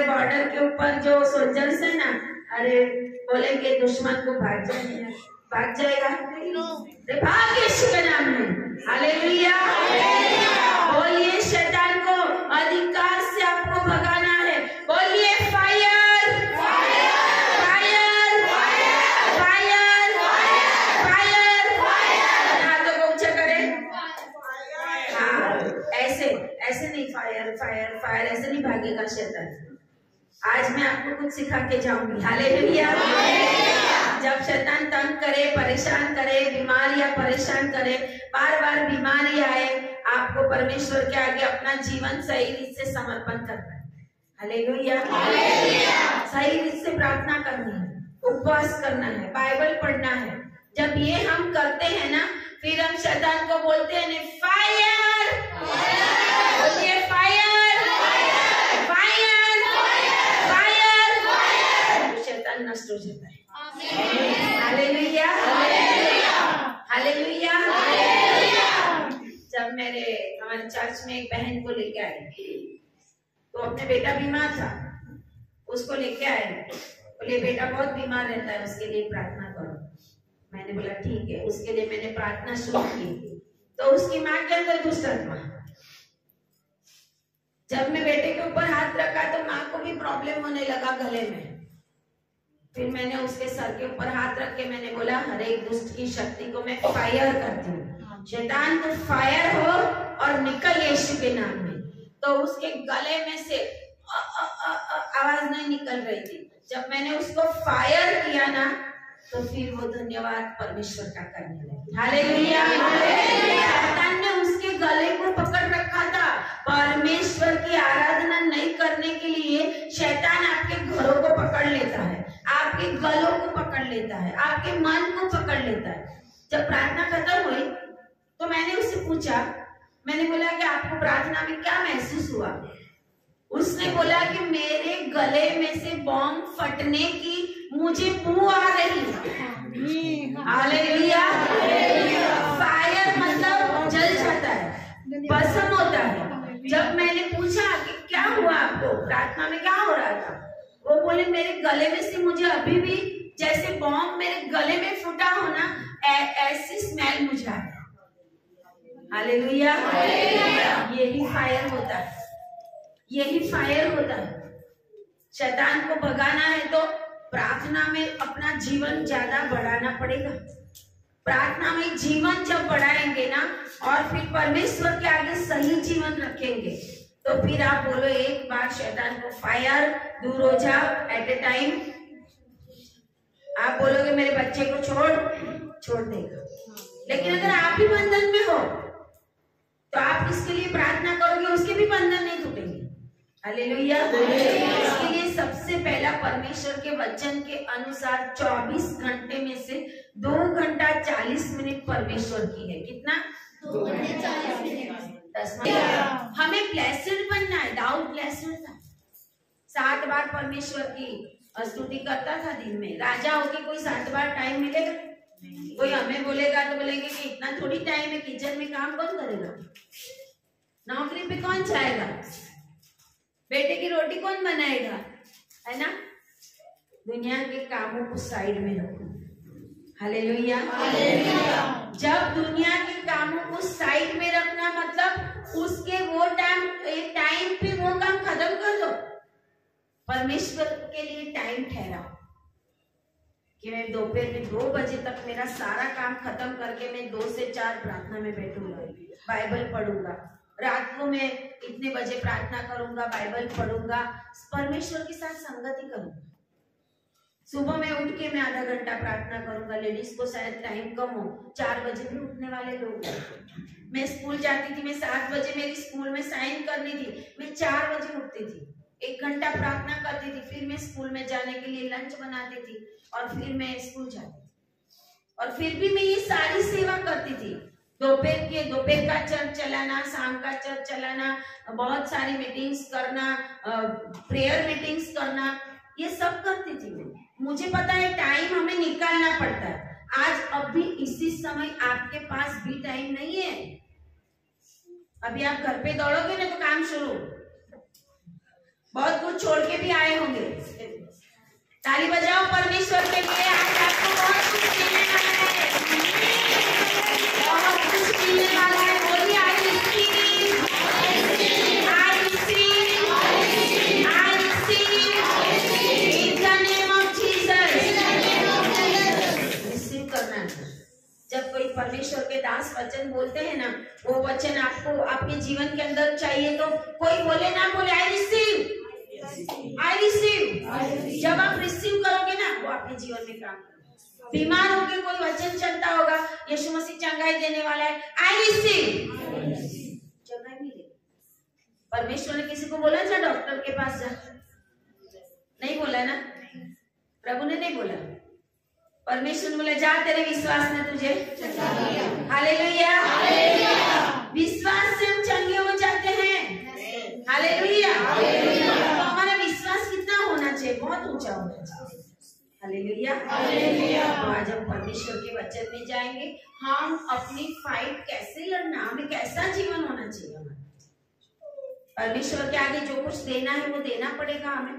Border के ऊपर जो सोल्जर्स है ना, अरे बोलेंगे दुश्मन को भाग जाएगा, भाग जाएगा, भाग यीशु के नाम में, हालेलुया। बोलिए शैतान को अधिकार से आपको भगाना है, बोलिए fire fire fire fire fire. हाथों को ऊंचा करें, हाँ ऐसे ऐसे नहीं, फायर फायर फायर ऐसे नहीं भागेगा शैतान। आज मैं आपको कुछ सिखा के जाऊंगी, हालेलुया। जब शैतान तंग करे, परेशान करे, बीमारियां परेशान करे, बार बार बीमारी आए, आपको परमेश्वर के आगे अपना जीवन सही रीत से समर्पण करना है, हालेलुया। सही रीत से प्रार्थना करनी है, उपवास करना है, बाइबल पढ़ना है। जब ये हम करते हैं ना, फिर हम शैतान को बोलते हैं फायर, बोलिए फायर फायर फायर, शैतान नष्ट हो जाता है। Hallelujah hallelujah. जब हमारे चर्च में एक बहन को लेके आए, तो अपने बेटा बीमार था, उसको लेके आए, बोले बेटा बहुत बीमार रहता है, उसके लिए प्रार्थना करो। मैंने बोला ठीक है, उसके लिए मैंने प्रार्थना शुरू की। तो उसकी माँ के अंदर दुष्ट आत्मा, जब मैं बेटे के ऊपर हाथ रखा तो माँ को भी प्रॉब्लम होने लगा गले में। फिर मैंने उसके सर के ऊपर हाथ रख के मैंने बोला हर एक दुष्ट की शक्ति को मैं फायर करती हूँ, शैतान तो फायर हो और निकल यीशु के नाम में। तो उसके गले में से आवाज नहीं निकल रही थी। जब मैंने उसको फायर किया ना, तो फिर वो धन्यवाद परमेश्वर का करने लगी, हालेलुया। शैतान ने उसके गले को पकड़ रखा था। परमेश्वर की आराधना नहीं करने के लिए शैतान आपके घरों को पकड़ लेता है, आपके गलों को पकड़ लेता है, आपके मन को पकड़ लेता है। जब प्रार्थना खत्म हुई तो मैंने उससे पूछा, मैंने बोला कि आपको प्रार्थना में क्या महसूस हुआ? उसने बोला कि मेरे गले में से बॉम्ब फटने की मुझे बू आ रही है, हालेलुया। मेरे गले में से मुझे अभी भी जैसे बॉम्ब मेरे गले में फूटा हो ना, ऐसी स्मेल मुझे आ रही। हालेलुया। यही फायर होता है, यही फायर होता है। शैतान को भगाना है तो प्रार्थना में अपना जीवन ज्यादा बढ़ाना पड़ेगा। प्रार्थना में जीवन जब बढ़ाएंगे ना और फिर परमेश्वर के आगे सही जीवन रखेंगे तो फिर आप बोलो एक बार शैतान को फायर दूर हो जा एट ए टाइम। आप बोलोगे मेरे बच्चे को छोड़ देगा, लेकिन अगर आप भी बंधन में हो तो आप किसके लिए प्रार्थना करोगे, उसके भी बंधन नहीं टूटेंगे। हालेलुया। इसके लिए सबसे पहला परमेश्वर के वचन के अनुसार 24 घंटे में से 2 घंटा 40 मिनट परमेश्वर की है। कितना? 2 घंटे 40 मिनट। 10 मिनट। हमें ब्लेस्ड बनना है। दाऊद ब्लेस्ड था, 7 बार परमेश्वर की स्तुति करता था दिन में। राजा होके कोई 7 बार टाइम मिलेगा? कोई हमें बोलेगा तो बोलेंगे कि इतना थोड़ी टाइम है, किचन में काम कौन करेगा, नौकरी पे कौन जाएगा, बेटे की रोटी कौन बनाएगा, है ना। दुनिया के कामों को साइड में रखो। हालेलुया। जब दुनिया के कामों को साइड में रखना मतलब उसके वो टाइम पे वो काम खत्म कर दो। परमेश्वर के लिए टाइम ठहराओ कि मैं दोपहर में 2 बजे तक मेरा सारा काम खत्म करके मैं 2 से 4 प्रार्थना में बैठूंगा, बाइबल पढ़ूंगा। रात को मैं इतने बजे प्रार्थना करूंगा, बाइबल पढ़ूंगा, परमेश्वर के साथ संगति करूंगा। सुबह में उठ के मैं आधा घंटा प्रार्थना करूंगा। लेडीज को शायद टाइम कम हो, 4 बजे भी उठने वाले लोग। मैं स्कूल जाती थी, मैं 7 बजे मेरी स्कूल में साइन करनी थी, मैं 4 बजे उठती थी, 1 घंटा प्रार्थना करती थी, फिर मैं स्कूल में जाने के लिए लंच बनाती थी और फिर मैं स्कूल जाती थी। और फिर भी मैं ये सारी सेवा करती थी। दोपहर का चर्च चलाना, शाम का चर्च चलाना, बहुत सारी मीटिंग्स करना, प्रेयर मीटिंग्स करना, ये सब करती थी मैं। मुझे पता है टाइम हमें निकालना पड़ता है। आज अभी इसी समय आपके पास भी टाइम नहीं है। अभी आप घर पे दौड़ोगे ना तो काम शुरू, बहुत कुछ छोड़ के भी आए होंगे। ताली बजाओ परमेश्वर के लिए। आज आपको बहुत कुछ मिलने वाला है, बहुत कुछ मिलने वाला है। बोलिए I receive, I receive, I receive in the name of Jesus. Receive करना है। जब कोई परमेश्वर के दास वचन बोलते हैं ना, वो वचन आपको आपके जीवन के अंदर चाहिए तो कोई बोले ना बोले आई रिसीव, आई रिसीव। जब आप रिसीव करोगे ना वो आपके जीवन में काम करेगा। बीमार होकर कोई वचन चलता होगा, यीशु मसीह चंगाई देने वाला है, आई रिसीव, चंगाई मिलेगी। परमेश्वर ने किसी को बोला जा डॉक्टर के पास जा, नहीं बोला ना, प्रभु ने नहीं बोला। परमेश्वर ने बोला जा तेरे विश्वास ने तुझे। हालेलुया। विश्वास से हम चंगे हो जाते हैं। हालेलुया। तो हमारा विश्वास कितना होना चाहिए? बहुत ऊंचा होना चाहिए। हालेलुया। तो आज हम परमेश्वर के वचन में जाएंगे। हम अपनी फाइट कैसे लड़ना, हमें कैसा जीवन होना चाहिए। हमारा परमेश्वर के आगे जो कुछ देना है वो देना पड़ेगा, हमें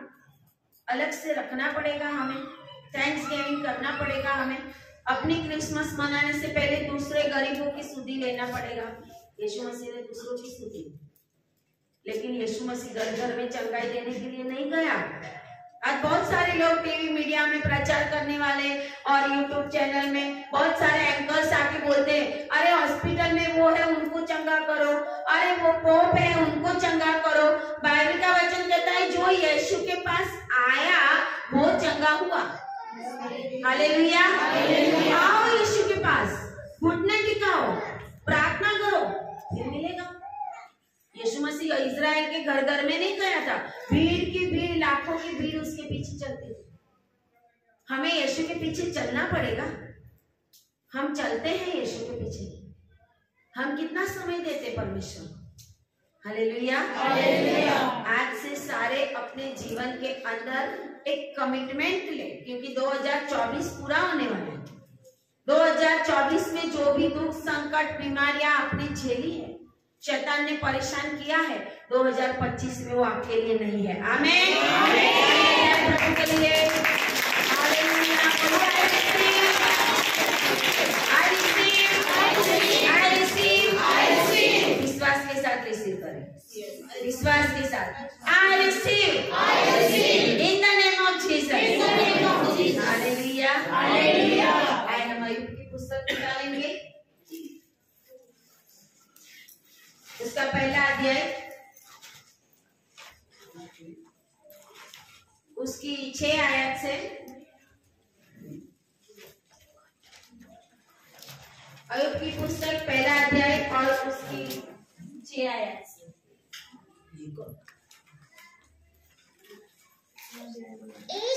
अलग से रखना पड़ेगा, हमें थैंक्स गिविंग करना पड़ेगा, हमें अपनी क्रिसमस मनाने से पहले दूसरे गरीबों की सुधि लेना पड़ेगा। यीशु मसीह ने दूसरों की सुधि, लेकिन यीशु मसीह घर घर में चंगाई देने के लिए नहीं गया। आज बहुत सारे लोग टीवी मीडिया में प्रचार करने वाले और यूट्यूब चैनल में बहुत सारे एंकर्स आके बोलते हैं अरे हॉस्पिटल में वो है उनको चंगा करो, अरे वो पोप है उनको चंगा करो। बाइबल का वचन कहता है जो यीशु के पास आया वो चंगा हुआ। हालेलुया। आओ यीशु के पास, घुटने टिकाओ, प्रार्थना करो, फिर मिलेगा। यीशु मसीह इजराइल के घर घर में नहीं गया था, भीड़ की भीड़, लाखों की भीड़ उसके पीछे चलती थी। हमें यीशु के पीछे चलना पड़ेगा। हम चलते हैं यीशु के पीछे। हम कितना समय देते परमेश्वर को? हालेलुया। आज से सारे अपने जीवन के अंदर एक कमिटमेंट ले, क्योंकि 2024 पूरा होने वाला है। 2024 में जो भी दुख, संकट, बीमारियां आपने झेली है, शैतान ने परेशान किया है, 2025 में वो आपके लिए नहीं है। आमीन। प्रभु के लिए विश्वास के साथ रिसीव करें, विश्वास के साथ I receive in the name of Jesus. Hallelujah, hallelujah. आए हम अय्यूब की पुस्तक निकालेंगे, उसका पहला अध्याय, उसकी 6 आयत से। अय्यूब की पुस्तक पहला अध्याय और उसकी 6 आयत से।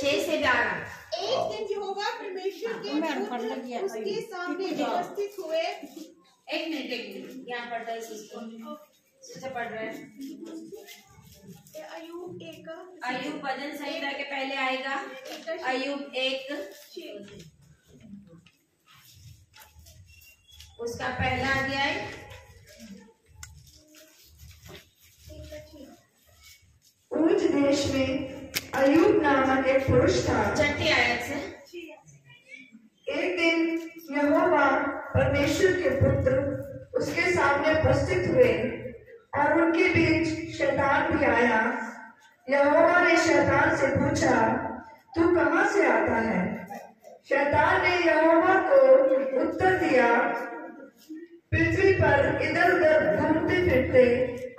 6 से 11। एक दिन यहोवा परमेश्वर के दूत उसके सामने उपस्थित हुए। एक मिनट यहाँ पढ़ता है सिस्टर पढ़ रहे हैं। अय्यूब भजन संहिता के पहले आएगा। अय्यूब 1 उसका पहला अध्याय। ऊंच देश में अय्यूब नामक एक पुरुष था। 6 आयत से। एक दिन यहोवा परमेश्वर के पुत्र उसके सामने उपस्थित हुए और उनके बीच शैतान भी आया। यहोवा ने शैतान से पूछा, तू कहाँ से आता है? शैतान ने यहोवा को उत्तर दिया, पृथ्वी पर इधर उधर घूमते फिरते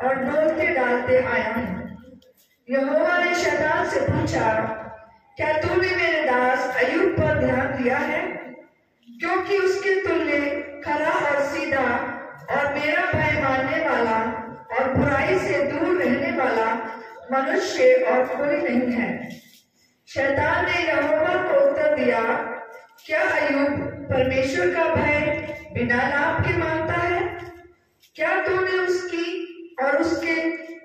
और डोलते डालते आया हूँ। यहोवा ने शैतान से पूछा, क्या तूने मेरे दास अय्यूब पर ध्यान दिया है? क्योंकि उसके तुल्य खरा और सीधा और मेरा भय मानने वाला और बुराई से दूर रहने वाला मनुष्य और कोई नहीं है। शैतान ने यहोवा को उत्तर दिया, क्या अय्यूब परमेश्वर का भय बिना लाभ के मानता है? क्या तूने उसकी और उसके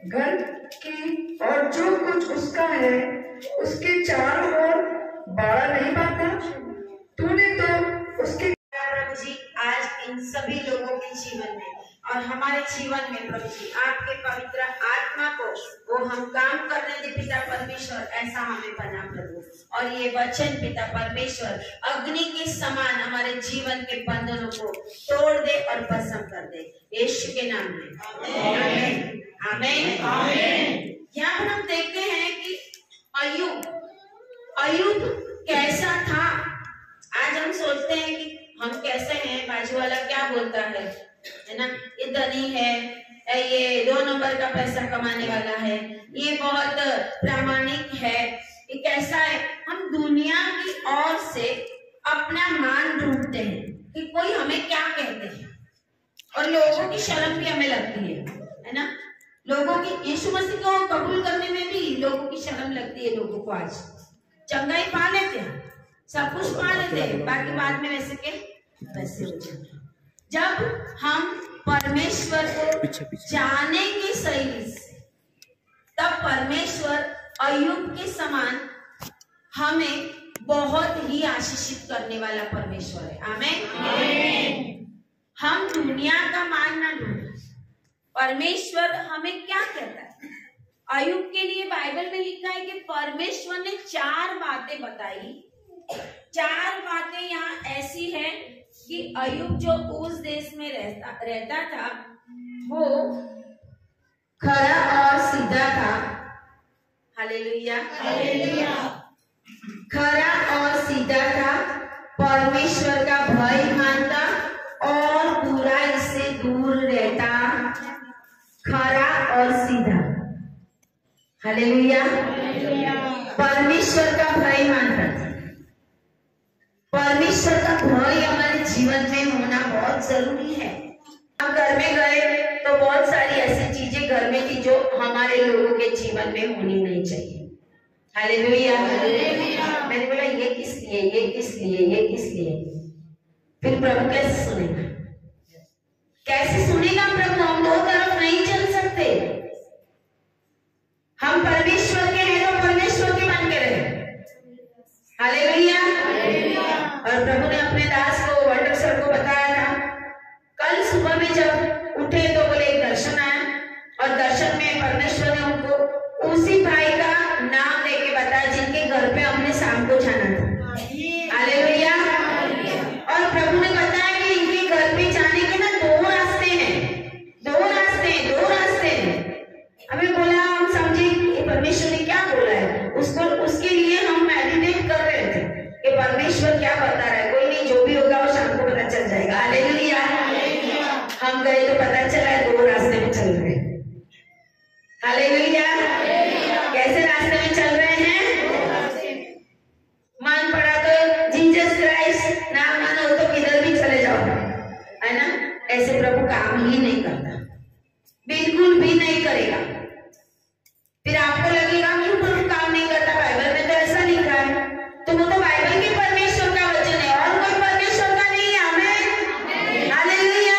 घर की और जो कुछ उसका है उसके चारों ओर बाड़ा नहीं बांधा? तूने तो उसके। प्रभु जी आज इन सभी लोगों के जीवन में और हमारे जीवन में प्रभु जी आपके पवित्र आत्मा को वो हम काम करने दे पिता परमेश्वर, ऐसा हमें बना प्रभु। और ये वचन पिता परमेश्वर अग्नि के समान हमारे जीवन के बंधनों को तोड़ दे और भस्म कर दे, यीशु के नाम में आमीन, आमीन, आमीन। यहाँ पर हम देखते हैं कि अय्यूब कैसा था। आज हम सोचते हैं कि हम कैसे हैं, बाजू वाला क्या बोलता है ना, ये धनी है, ये 2 नंबर का पैसा कमाने वाला है, ये बहुत प्रामाणिक है, ये कैसा है। हम दुनिया की ओर से अपना मान ढूंढते हैं कि कोई हमें क्या कहते हैं, और लोगों की शर्म भी हमें लगती है ना। लोगों की यीशु मसीह को कबूल करने में भी लोगों की शर्म लगती है। लोगों को आज चंगाई पा लेते हैं, सब कुछ पा लेते हैं, बाकी बाद में वैसे के वैसे हो जाते। जब हम परमेश्वर को जानेंगे सही से, तब परमेश्वर अय्यूब के समान हमें बहुत ही आशीषित करने वाला परमेश्वर है। आमीन। हम दुनिया का मान ना ढूंढें, परमेश्वर हमें क्या कहता है। अय्यूब के लिए बाइबल में लिखा है कि परमेश्वर ने 4 बातें बताई। 4 बातें यहाँ ऐसी है कि अय्यूब जो उस देश में रहता था वो खरा और सीधा था। Hallelujah, hallelujah. खरा और सीधा था, परमेश्वर का भय मानता और बुराई से दूर रहता। खरा और सीधा, हालेलुया। परमेश्वर का भय मानता था। परमेश्वर का भय हमारे जीवन में होना बहुत जरूरी है। हम घर में गए तो बहुत सारी ऐसी चीजें घर में थी जो हमारे लोगों के जीवन में होनी नहीं चाहिए। हालेलुया। मैंने बोला ये किस लिए, ये किस लिए, ये किस लिए? फिर प्रभु कैसे सुनेगा? कैसे सुनेगा प्रभु? हम 2 तरफ नहीं चल सकते। हम परमेश्वर के हैं तो परमेश्वर के मान के रहे। हालेलुया। और प्रभु ने अपने दास को, वर्डक सर को बताया था, कल सुबह में जब उठे तो बोले एक दर्शन हम गए तो पता चला 2 रास्ते में चल रहे हैं। हालेलुया। कैसे रास्ते में चल रहे हैं? मन पड़ा तो जीसस क्राइस्ट, ना मानो तो किधर भी चले जाओ, है ना। ऐसे प्रभु काम ही नहीं करता, बिल्कुल भी नहीं करेगा। फिर आपको लगेगा क्यों प्रभु काम नहीं करता, बाइबल में तो ऐसा लिखा है। तो वो तो बाइबल के परमेश्वर का वचन है और कोई परमेश्वर का नहीं है। आमीन, हालेलुया।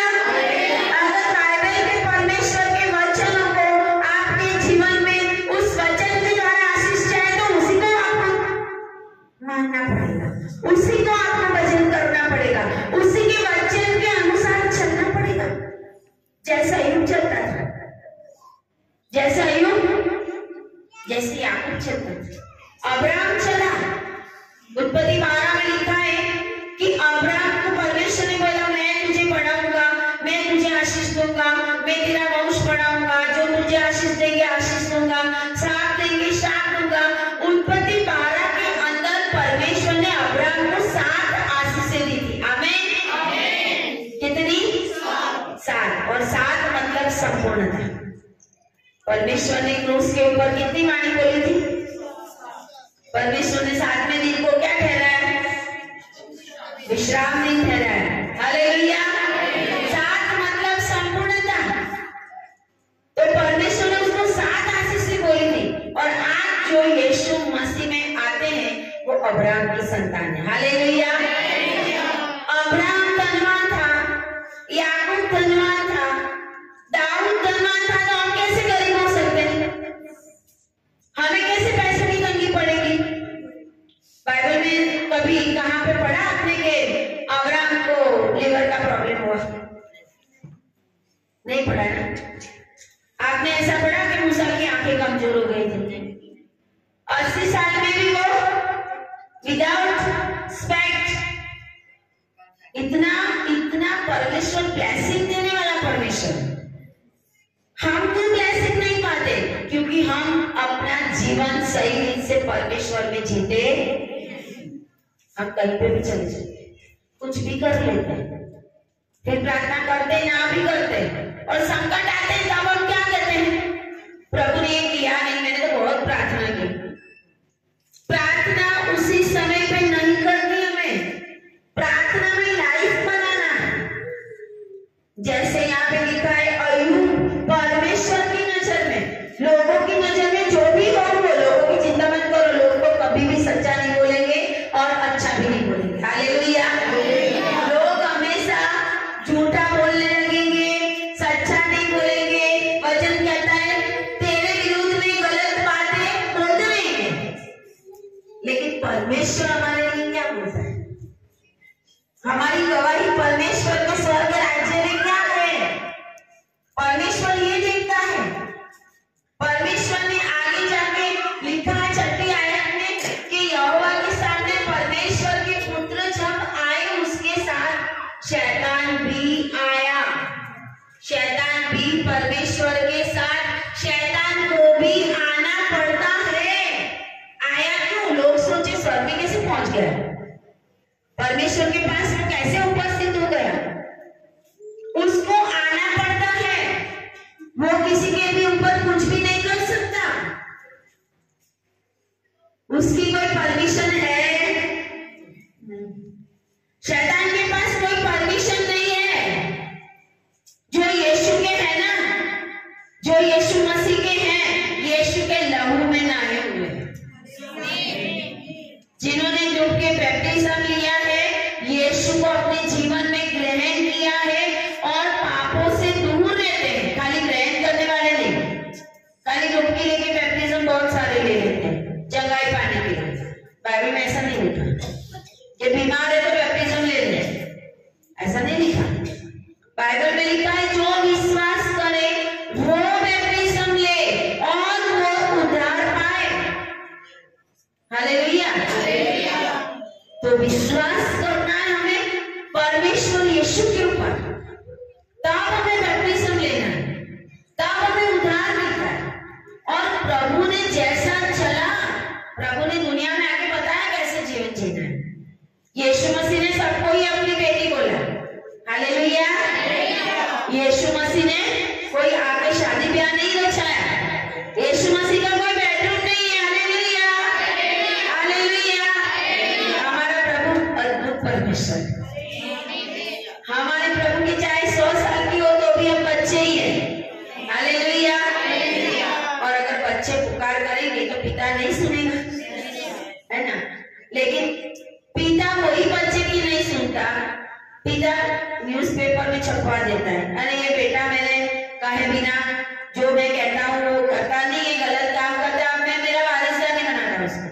अगर बाइबल के परमेश्वर के वचनों को आपके जीवन में उस वचन के द्वारा आशीष जाए तो उसी को आपको मानना पड़ेगा, उसी को आपको भजन करना पड़ेगा, उसी के वचन के अनुसार चलना पड़ेगा। जैसा यूं चलता था, जैसा यूं, जैसे याकूब चलता था, अब्राहम चला। उत्पत्ति 12 में लिखा है कि अब्राहम को परमेश्वर ने बोला, मैं तुझे बढ़ाऊंगा, मैं तुझे आशीष दूंगा, मैं तेरा वंश बढ़ाऊंगा, जो तुझे आशीष देंगे आशीष दूंगा, श्राप देंगे श्राप दूंगा। उत्पत्ति 12 के अंदर परमेश्वर ने अब्राहम को 7 आशीषें दी थी। आमीन। कितनी? 7। और 7 मतलब संपूर्णता। परमेश्वर ने क्रूस के ऊपर कितनी वाणी बोली थी? परमेश्वर ने 7वें दिन को क्या ठहराया? विश्राम दिन ठहराया। हालेलुया। 7 मतलब संपूर्णता। तो परमेश्वर ने उसको 7 आशीषें बोली थी। और आज जो यीशु मसीह में आते हैं वो अब्राहम की संतान है। हालेलुया। अब्राहम धनवान था, याकूब धनवान था, दाऊद धनवान था, तो हम कैसे गरीब हो सकते हैं? हमें कैसे पैसे की तंगी पड़ेगी? बाइबल में कभी कहां पे पढ़ा आपने कि अब्राहम को लिवर का प्रॉब्लम हुआ? नहीं पढ़ा ना। आपने ऐसा पढ़ा कि मूसा की आंखें कमजोर हो गई थी? 80 साल में भी वो विदाउट स्पेक्ट, इतना इतना परमेश्वर ब्लेसिंग देने वाला परमेश्वर। हम तो ब्लेसिंग नहीं पाते क्योंकि हम अपना जीवन सही रीत से परमेश्वर में जीते। हम कहीं पे भी चले जाते, कुछ भी कर लेते हैं, फिर प्रार्थना करते ना भी करते, और संकट आते हैं तब हम क्या कहते हैं? प्रभु ने ये किया नहीं, मैंने तो बहुत प्रार्थना की। प्रार्थना उसी समय पे नहीं करनी, हमें प्रार्थना में लाइफ बनाना है। जैसे यहाँ पे लिखा है, अय्यूब परमेश्वर की नजर में, लोगों की नजर में जो भी हो वो, लोगों की चिंता मत करो, लोग को कभी भी सच्चा नहीं बोलेंगे और अच्छा भी नहीं बोलेंगे। हालेलुया। लोग हमेशा झूठा बोलने लगेंगे, सच्चा नहीं बोलेंगे। वचन कहता है तेरे विरुद्ध में गलत बातें बोलते रहेंगे, लेकिन परमेश्वर हमारे लिए क्या बोलता है? हमारी गवाही परमेश्वर के स्वर्ग राज्य में क्या है? परमेश्वर ये देखता है। परमेश्वर ने आगे जाके लिखा है 6वीं आयत में कि यहोवा के सामने परमेश्वर के पुत्र जब आए उसके साथ शैतान भी आया। शैतान भी परमेश्वर के साथ, शैतान को भी आना पड़ता है। आया क्यों? लोग सोचे स्वर्ग में कैसे पहुंच गया, परमेश्वर के पास वो कैसे उपस्थित हो गया? उसको आना पड़ता है। वो किसी के भी ऊपर कुछ भी नहीं कर सकता, उसकी कोई परमिशन है? शैतान के पास कोई परमिशन नहीं है। जो यीशु के है ना, जो यीशु मसीह के हैं, यीशु के लहू में नहाए हुए, जिन्होंने डूब के बैप्टिज्म लिया है, यीशु को अपने जीवन में ग्रहण किया है और पापों से दूर रहते हैं। खाली ग्रहण करने वाले नहीं, खाली डुबकी लेके बैप्टिज्म बहुत सारे ले लेते हैं जगाई पाने के लिए। बाइबल में ऐसा नहीं लिखा कि बीमार है तो बैप्टिज्म ले ले, ऐसा नहीं लिखा। बाइबल में लिखा है जो विश्वास करे वो बैप्टिज्म ले और वो उद्धार पाए। हालेलुया। तो विश्वास करना है हमें परमेश्वर यीशु के ऊपर, तब हमें बैप्टिज्म लेना है, तब हमें उद्धार मिलता है। और प्रभु ने जैसा चला, प्रभु ने दुनिया में आके बताया कैसे जीवन जीना है। यीशु मसीह ने सबको ही अपनी बेटी बोला। हालेलुया। यीशु छपवा देता है। अरे ये बेटा मैंने कहे बिना जो मैं कहता हूँ वो करता नहीं, ये गलत काम करता है, मैं मेरा वारिसदार नहीं बनाता उसको,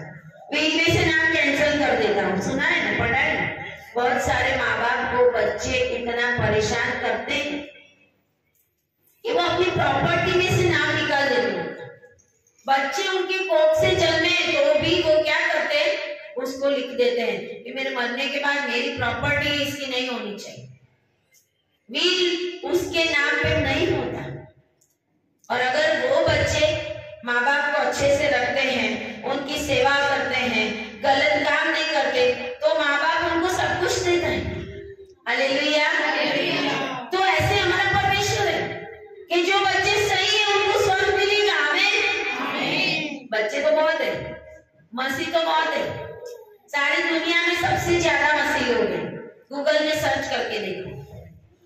वीक में से नाम कैंसिल कर देता हूँ। सुना है ना, पढ़ा है ना। बहुत सारे माँ बाप को बच्चे इतना परेशान करते हैं कि वो अपनी प्रॉपर्टी में से नाम निकाल देते हैं। बच्चे उनकी कोख से जन्मे तो भी वो क्या करते हैं, उसको लिख देते हैं कि मेरे मरने के बाद मेरी प्रॉपर्टी इसकी नहीं होनी चाहिए, विल उसके नाम पे नहीं होता। और अगर वो बच्चे माँ बाप को अच्छे से रखते हैं, उनकी सेवा करते हैं, गलत काम नहीं करते, तो माँ बाप उनको सब कुछ देता है। हालेलुया। तो ऐसे हमारा परमेश्वर है कि जो बच्चे सही है उनको स्वर्ग मिलेगा। आमीन। बच्चे तो बहुत है, मसीह तो बहुत है। सारी दुनिया में सबसे ज्यादा मसीह लोग हैं, गूगल में सर्च करके देखो।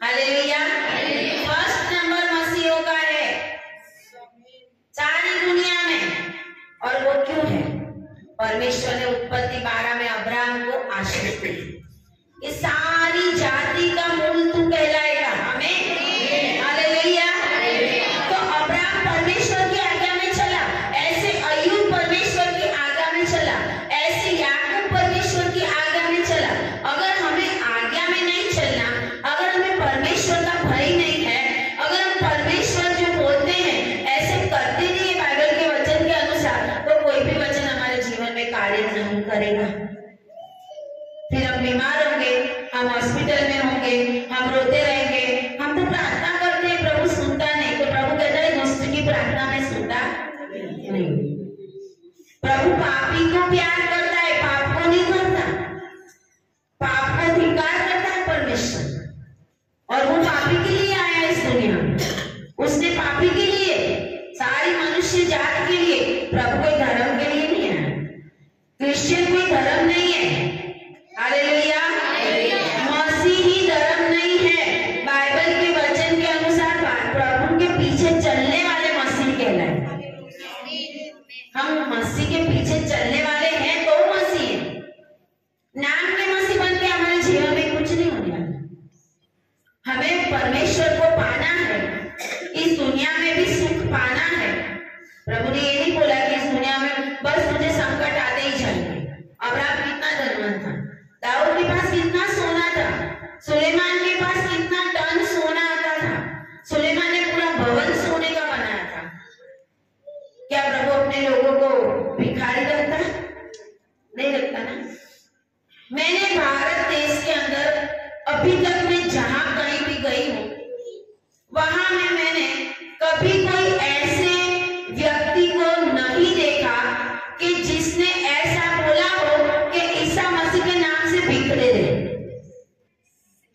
हालेलुया। फर्स्ट नंबर मसीहों का है सारी दुनिया में। और वो क्यों है? परमेश्वर ने उत्पत्ति 12 में अब्राहम को आशीष दी, इस सारी जाति का मूल तू कहलाएगा। आमीन। हालेलुया। तो अब्राहम परमेश्वर की आज्ञा में चला, ऐसे अय्यूब परमेश्वर की आज्ञा में चला, ऐसे याकूब परमेश्वर की आज्ञा में चला। अगर हमें आज्ञा में नहीं चलना, अगर हमें परमेश्वर का भय नहीं है, अगर हम परमेश्वर जो बोलते हैं ऐसे करते नहीं है बाइबल के वचन के अनुसार, तो कोई भी वचन हमारे जीवन में कार्य नहीं करेगा। फिर हम बीमार होंगे, हम हॉस्पिटल में होंगे, हम रोते रहेंगे। हम तो प्रार्थना करते हैं, प्रभु सुनता नहीं, तो प्रभु कहता है दुष्ट की प्रार्थना में सुनता नहीं। प्रभु पापी को प्यार करता है, पाप को नहीं करता। पाप का धिक्कार करता है परमेश्वर, और वो पापी के लिए आया इस दुनिया में। उसने पापी के लिए, सारी मनुष्य जात के लिए, प्रभु कोई धर्म के लिए नहीं आया। क्रिश्चियन कोई धर्म नहीं है। हालेलुया। मसीह ही धर्म नहीं है। बाइबल के वचन के अनुसार प्रभु के पीछे चलने वाले मसीह कहलाए। हम मसीह के पीछे चलने वाले हैं तो मसीह है। नाम के मसीह बन के हमारे जीवन में कुछ नहीं होने वाला। हमें परमेश्वर को पाना है, इस दुनिया में भी सुख पाना है। प्रभु ने ये नहीं बोला कि इस दुनिया में बस मुझे संकट आते ही जाएंगे। अब्राहम कितना धनवान था, दाऊद के पास कितना सोना था, सुलेमान के पास कितना टन सोना आता था। सुलेमान ने पूरा भवन सोने का बनाया था। क्या प्रभु अपने लोगों को भिखारी रखता? नहीं रखता ना। मैंने भारत देश के अंदर अभी तक मैं जहां कहीं भी गई हूं, वहां में मैंने कभी कोई ऐसे व्यक्ति को नहीं देखा कि जिसने ऐसा बोला हो कि ईसा मसीह के नाम से भीख दे दे।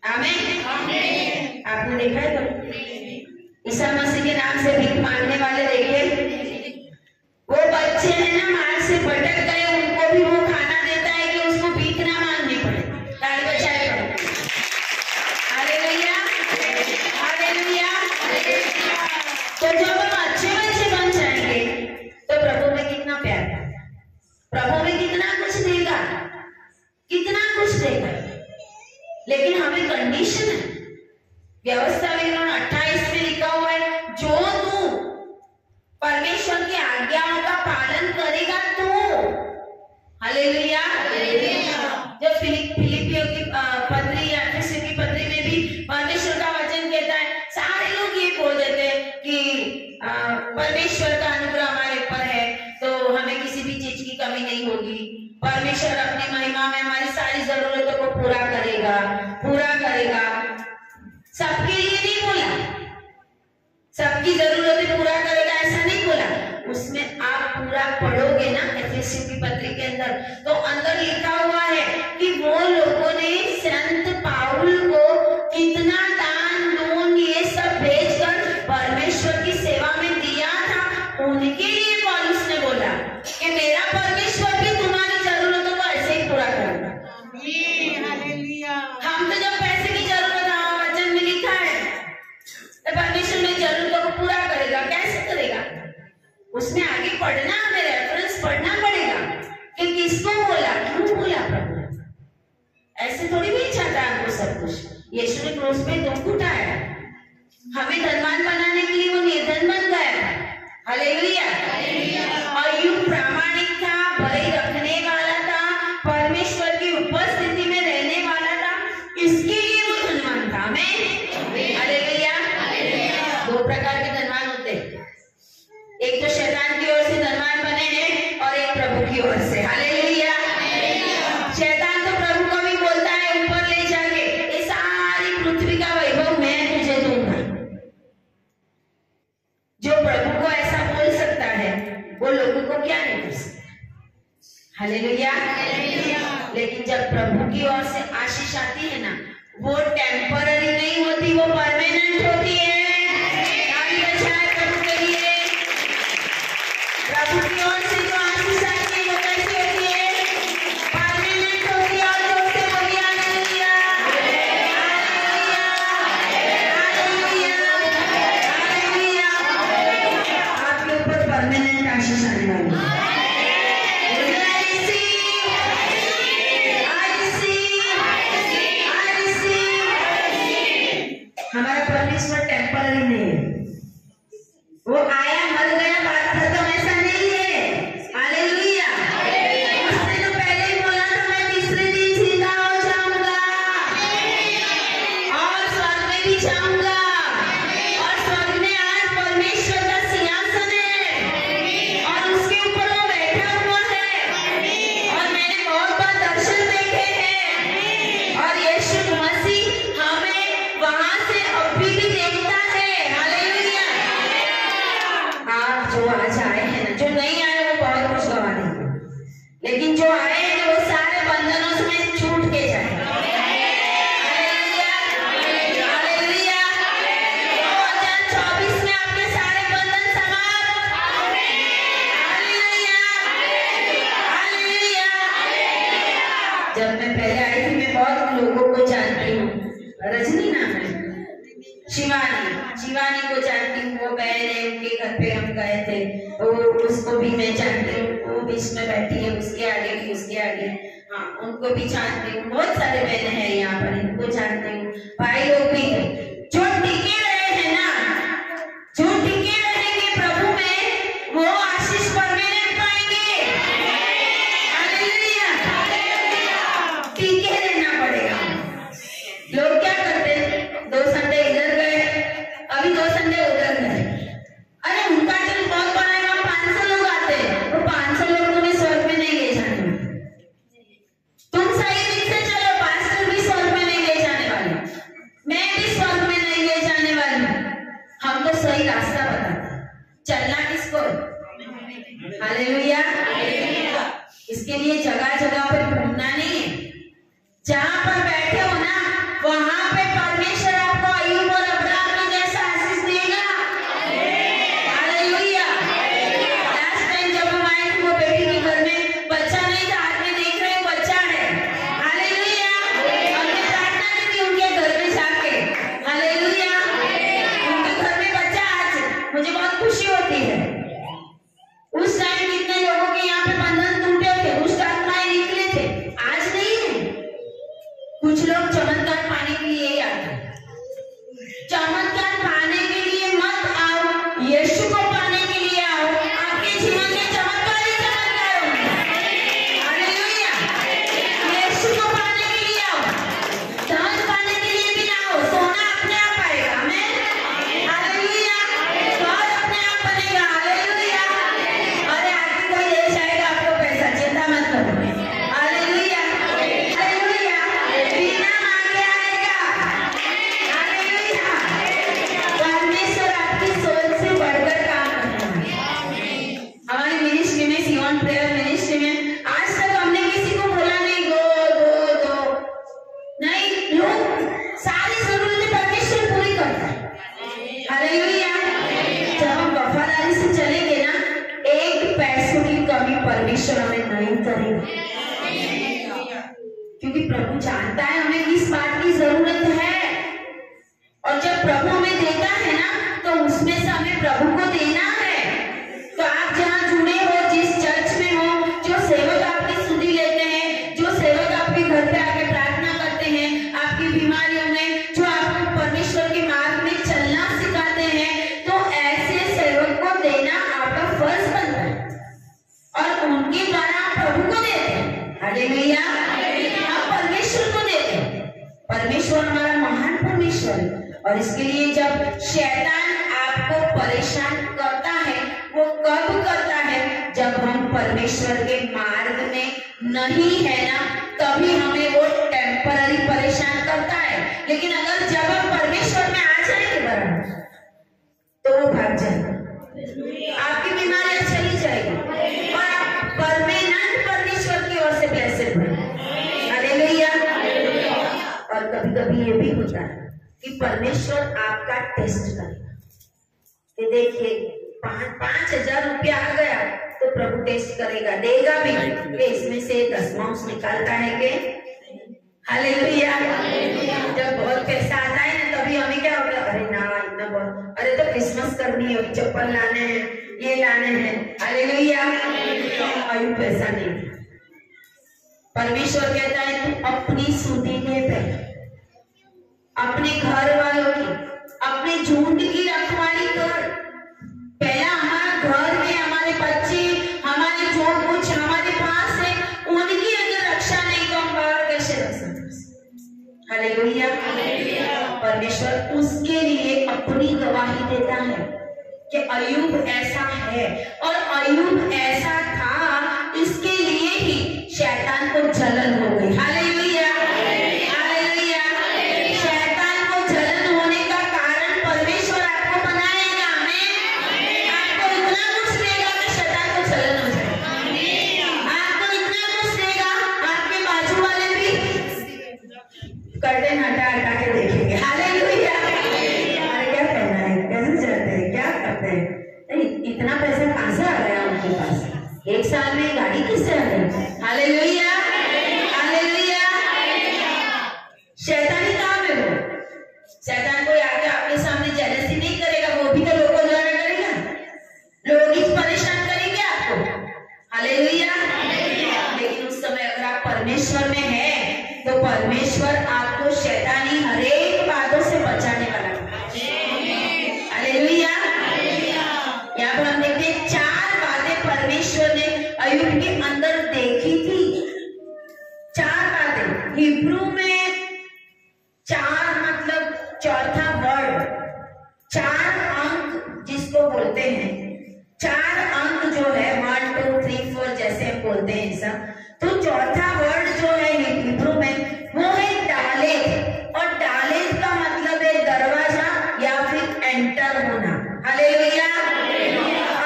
आमीन। आपने देखा है कभी ईसा मसीह के नाम से भीख मांगने वाले? देखे वो बच्चे हैं ना, मार से भटक गए, उनको भी वो खाना देता है कि उसको भीख ना मांगनी पड़े। ताली बजाए करो। हालेलुया। हालेलुया। तो जब हम अच्छे बच्चे बन जाएंगे तो प्रभु में कितना प्यार है, प्रभु में कितना कुछ देगा, कितना कुछ देगा। लेकिन हमें कंडीशन है, व्यवस्था विवरण 28 में लिखा हुआ है, जो तू परमेश्वर की आज्ञाओं का पालन करेगा तो। हालेलुया। जब फिलिपियों की पत्री या एफेसियों की पत्री में भी परमेश्वर का वचन कहता है, सारे लोग ये बोल देते हैं कि परमेश्वर का अनुग्रह हमारे ऊपर है तो हमें किसी भी चीज की कमी नहीं होगी। परमेश्वर अपनी महिमा में हमारी सारी जरूरतों को पूरा करेगा, पूरा करेगा। सबके लिए नहीं बोला, सबकी जरूरतें पूरा करेगा ऐसा नहीं बोला। उसमें आप पूरा पढ़ोगे ना एफेसियों की पत्री के अंदर, तो अंदर लिखा हुआ है कि वो लोगों ने संत पाउल को कितना दान दून ये सब भेजकर परमेश्वर की सेवा में दिया था। उनके लिए पौलुस ने बोला कि मेरा परमेश्वर भी तुम्हारी जरूरतों को ऐसे ही पूरा करेगा। हम तो जब पैसे की जरूरत वचन में लिखा है तो परमेश्वर में जरूरतों को पूरा करेगा। कैसे करेगा? उसमें आगे पढ़ना, हमें रेफरेंस पढ़ना पड़ेगा कि किसको बोला, क्यों बोला प्रभु। ऐसे थोड़ी मिल जाता है हमको सब कुछ। यीशु ने क्रूस पे दुख उठाया, हमें धनवान बनाने के लिए वो निर्धन बन गया। हालेलुया। और युग प्रामाणिक था, भलाई रखने वाला था, परमेश्वर की उपस्थिति में रहने वाला था, इसके लिए वो धनवान था। आमीन। हालेलुया। दो प्रकार के धनवान होते हैं, एक तो शैतान की ओर से धनवान बने हैं और एक प्रभु की ओर से। हालेलुया। शैतान तो प्रभु को भी बोलता है ऊपर ले जाके, ये सारी पृथ्वी का वैभव मैं तुझे दूंगा। जो प्रभु को ऐसा बोल सकता है वो लोगों को क्या नहीं कर सकता। हालेलुया। लेकिन जब प्रभु की ओर से आशीष आती है ना, वो टेम्पररी नहीं होती, वो परमानेंट होती है। प्रभु के लिए प्रभु की ओर से जो आशीष आती है वो कैसी होती है? परमानेंट होती है। और जो उससे बोलिए हालेलुया, हालेलुया, हालेलुया, हालेलुया। आपके ऊपर परमानेंट आशीष आने वाली है। हमारा परमेश्वर टेम्पररी नहीं है, वो आया मर गया बात खत्म, ऐसा नहीं है। हालेलुया। उसने तो पहले ही बोला था मैं तीसरे दिन जिंदा हो जाऊंगा और स्वर्ग में भी जाऊंगा, और स्वर्ग में आज परमेश्वर का सिंहासन है और उसके ऊपर वो बैठा हुआ है, और मैंने बहुत बार दर्शन देखे हैं, और यीशु मसीह हमें वहां से अभी भी देखता है। हालेलुया। आप जो आज आए हैं ना, जो नहीं आए वो बहुत कुछ गवा देंगे, लेकिन जो आए हैं वो सारे बंधनों से छूट के जाए। Hallelujah, hallelujah. 2024 में आपके सारे बंधन समाप्त। Hallelujah, hallelujah. जब मैं पहले आई थी मैं बहुत लोगों को जानती हूँ, रजनी नाम है, शिवानी को जानती हूँ, वो बहन है, उनके घर पे हम गए थे, वो उसको भी मैं जानती हूँ, वो बीच में बैठी है, उसके आगे भी उसके आगे, हाँ उनको भी जानती हूँ। बहुत सारे बहन हैं यहाँ पर, इनको जानती हूँ। भाई लोग भी जो टिके रहे हैं ना, जो टिके रहेंगे प्रभु में, वो आशीष परमानेंट पाएंगे। हालेलुया। टिके रहना पड़ेगा। लोग क्या करते हैं, 2 संडे इधर गए, अभी 2 संडे उधर गए, अरे उनका चल बहुत बड़ा है, वहां 500 लोग आते हैं, वो 500 लोग तुम्हें स्वर्ग में नहीं ले जाने वाले। तुम सही दिन से चलो, पास्टर भी स्वर्ग में नहीं ले जाने वाले, मैं भी स्वर्ग में नहीं ले जाने वाली। हम तो सही रास्ता बताते हैं, चलना किसको? हालेलुया। इसके लिए जगह जगह पर घूमना नहीं है, जहां पर बैठे हो ना वहां पे परमेश्वर आपको अय्यूब और अब्राहम के जैसा आशीष देगा। हालेलुया। लास्ट टाइम जब हम आए थे वो बेटी के घर में बच्चा नहीं था, हाथ में देख रहे बच्चा है। हालेलुया। हमने प्रार्थना की थी उनके घर में जाके। हालेलुया। उनके घर में बच्चा, आज मुझे बहुत खुशी होती है। उस टाइम कितने लोगों के यहाँ पे बंधन टूटे थे, दुष्ट आत्माएं निकले थे, आज नहीं है। कुछ लोग चमत्कार पाने के लिए ही आते हैं। चमत्कार पाने के लिए मत आओ, यीशु को पाने के लिए आओ, आपके जीवन में चमत्कार ही चमत्कार होंगे। हालेलुया। यीशु को पाने के लिए आओ, धन पाने के लिए भी ना आओ, सोना अपने आप आएगा। आमीन। हालेलुया। घर अपने आप बनेगा। हालेलुया। अरे आगे कोई दे जाएगा आपको पैसा, चिंता मत करो। Hallelujah, hallelujah. बिना मांगे आएगा। हालेलुया। परमेश्वर आपकी सोच से बढ़कर काम करता है। हमारी मिनिस्ट्री में, सियोन प्रेयर मिनिस्ट्री में, आज तक हमने किसी को बोला नहीं दो नहीं, लोग सारी जरूरतें परमेश्वर पूरी करता है। हालेलुया। जब हम वफादारी से चलेंगे ना, एक पैसों की कमी परमेश्वर हमें नहीं करेगा, क्योंकि प्रभु जानता है हमें किस बात की जरूरत है। और जब प्रभु हमें देता है ना, तो उसमें से हमें प्रभु को देना है। तो आप जहाँ जुड़े हो, जिस चर्च में हो, जो सेवक आपकी सुधि लेते हैं, जो सेवक आपके घर पे आके प्रार्थना करते हैं, आपकी बीमारियों में, और इसके लिए जब शैतान आपको परेशान करता है, वो कब करता है? जब हम परमेश्वर के मार्ग में नहीं है ना, तभी हमें वो टेम्पररी परेशान करता है। लेकिन अगर जब हम परमेश्वर में आ जाएंगे बराबर, तो वो भाग जाएगा, आपकी बीमारियां चली जाएगी और आप परमानेंट परमेश्वर की ओर से ब्लेसेड बनेंगे। हालेलुया। और कभी कभी ये भी होता है कि परमेश्वर आपका टेस्ट करेगा कि देखिए 5,000 रुपया आ गया तो प्रभु टेस्ट करेगा, देगा भी कि इसमें से 10वां निकालता है कि हालेलुया। जब बहुत पैसा आता है ना, तभी हमें क्या होगा, अरे ना इतना बहुत, अरे तो क्रिसमस करनी है, चप्पल लाने हैं, ये लाने हैं, हालेलुया। अभी पैसा नहीं। परमेश्वर कहता है तू अपनी सुधी के पे, अपने घर वालों की, अपने झुंड की रखवाली कर। पहला हमारा घर में हमारे बच्चे, हमारे जो कुछ हमारे पास है, उनकी अगर रक्षा नहीं तो हम बाहर कैसे रख सकते? हालेलुया। परमेश्वर उसके लिए अपनी गवाही देता है कि अय्यूब ऐसा है और अय्यूब ऐसा था, इसके लिए ही शैतान को जलन हो गई। हालेलुया। कर्टन हटा हटा के देखेंगे, हालेलुया। अरे क्या करना है, कैसे चलते हैं, क्या करते हैं, नहीं इतना पैसा कहां से आ गया उनके पास, एक साल में गाड़ी किससे आ गई? Hallelujah, hallelujah. शैतानी काम है वो। शैतान कोई आके आपके सामने जेलसी नहीं करेगा, वो भी तो लोगों द्वारा करेगा, लोग ही परेशान करेंगे आपको। हालेलुया। लेकिन उस समय अगर आप परमेश्वर में है तो परमेश्वर आपको शैतानी हर एक बातों से बचाने वाला है। हालेलुया। यहाँ पर हम देखते हैं 4 बातें परमेश्वर ने अय्यूब के अंदर देखी थी। 4 बातें, हिब्रू में 4 मतलब चौथा वर्ड, 4 अंक जिसको बोलते हैं, 4 अंक जो है 1 2 3 4 जैसे हम बोलते हैं ऐसा, तो चौथा वर्ड जो है हिब्रू में वो है डालेत, और डालेत का मतलब है दरवाजा या फिर एंटर होना। हालेलुया।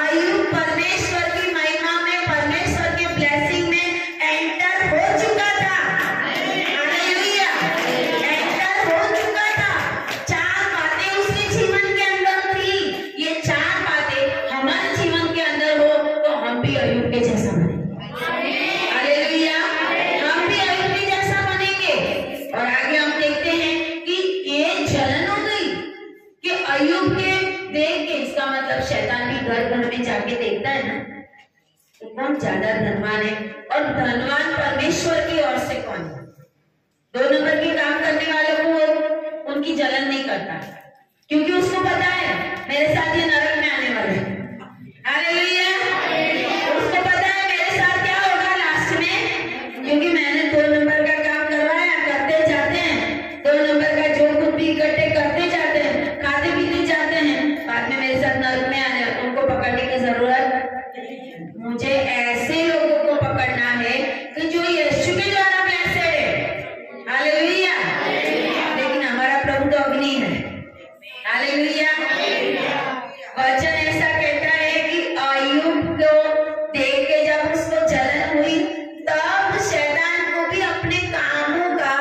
अय्यूब परमेश्वर की महिमा में, परमेश्वर के ब्लेसिंग में एंटर हो चुका था। हालेलुया। एंटर हो चुका था। 4 बातें उसके जीवन के अंदर थी। ये 4 बातें हमारे जीवन के अंदर हो तो हम भी अय्यूब के जैसा बने। हालेलुया। हम भी अय्यूब के जैसा बनेंगे। और आगे हम देखते हैं कि ये जलन हो गई कि अय्यूब के देख के, इसका मतलब शैतान भी घर घर में जाके देखता है ना, एकदम ज्यादा धनवान है, और धनवान परमेश्वर की ओर से कौन है? 2 नंबर के काम करने वालों को उनकी जलन नहीं करता, क्योंकि उसको पता है मेरे साथ ये नरक में आने वाले हैं। हालेलुया। उसको पता है मेरे साथ क्या होगा लास्ट में, क्योंकि मैंने 2 नंबर का काम करवाया, करते जाते हैं, 2 नंबर का जो कुछ भी इकट्ठे करते जाते हैं, खाते पीते जाते हैं, बाद में मेरे साथ नरक में आने, उनको पकड़ने की जरूरत। मुझे ऐसे लोगों को पकड़ना है कि जो यीशु के द्वारा ब्लेसेड है। हालेलुया। लेकिन हमारा प्रभु तो अग्नि है। हालेलुया। वचन ऐसा कहता है कि अय्यूब को देख के जब उसको जलन हुई, तब शैतान को भी अपने कामों का,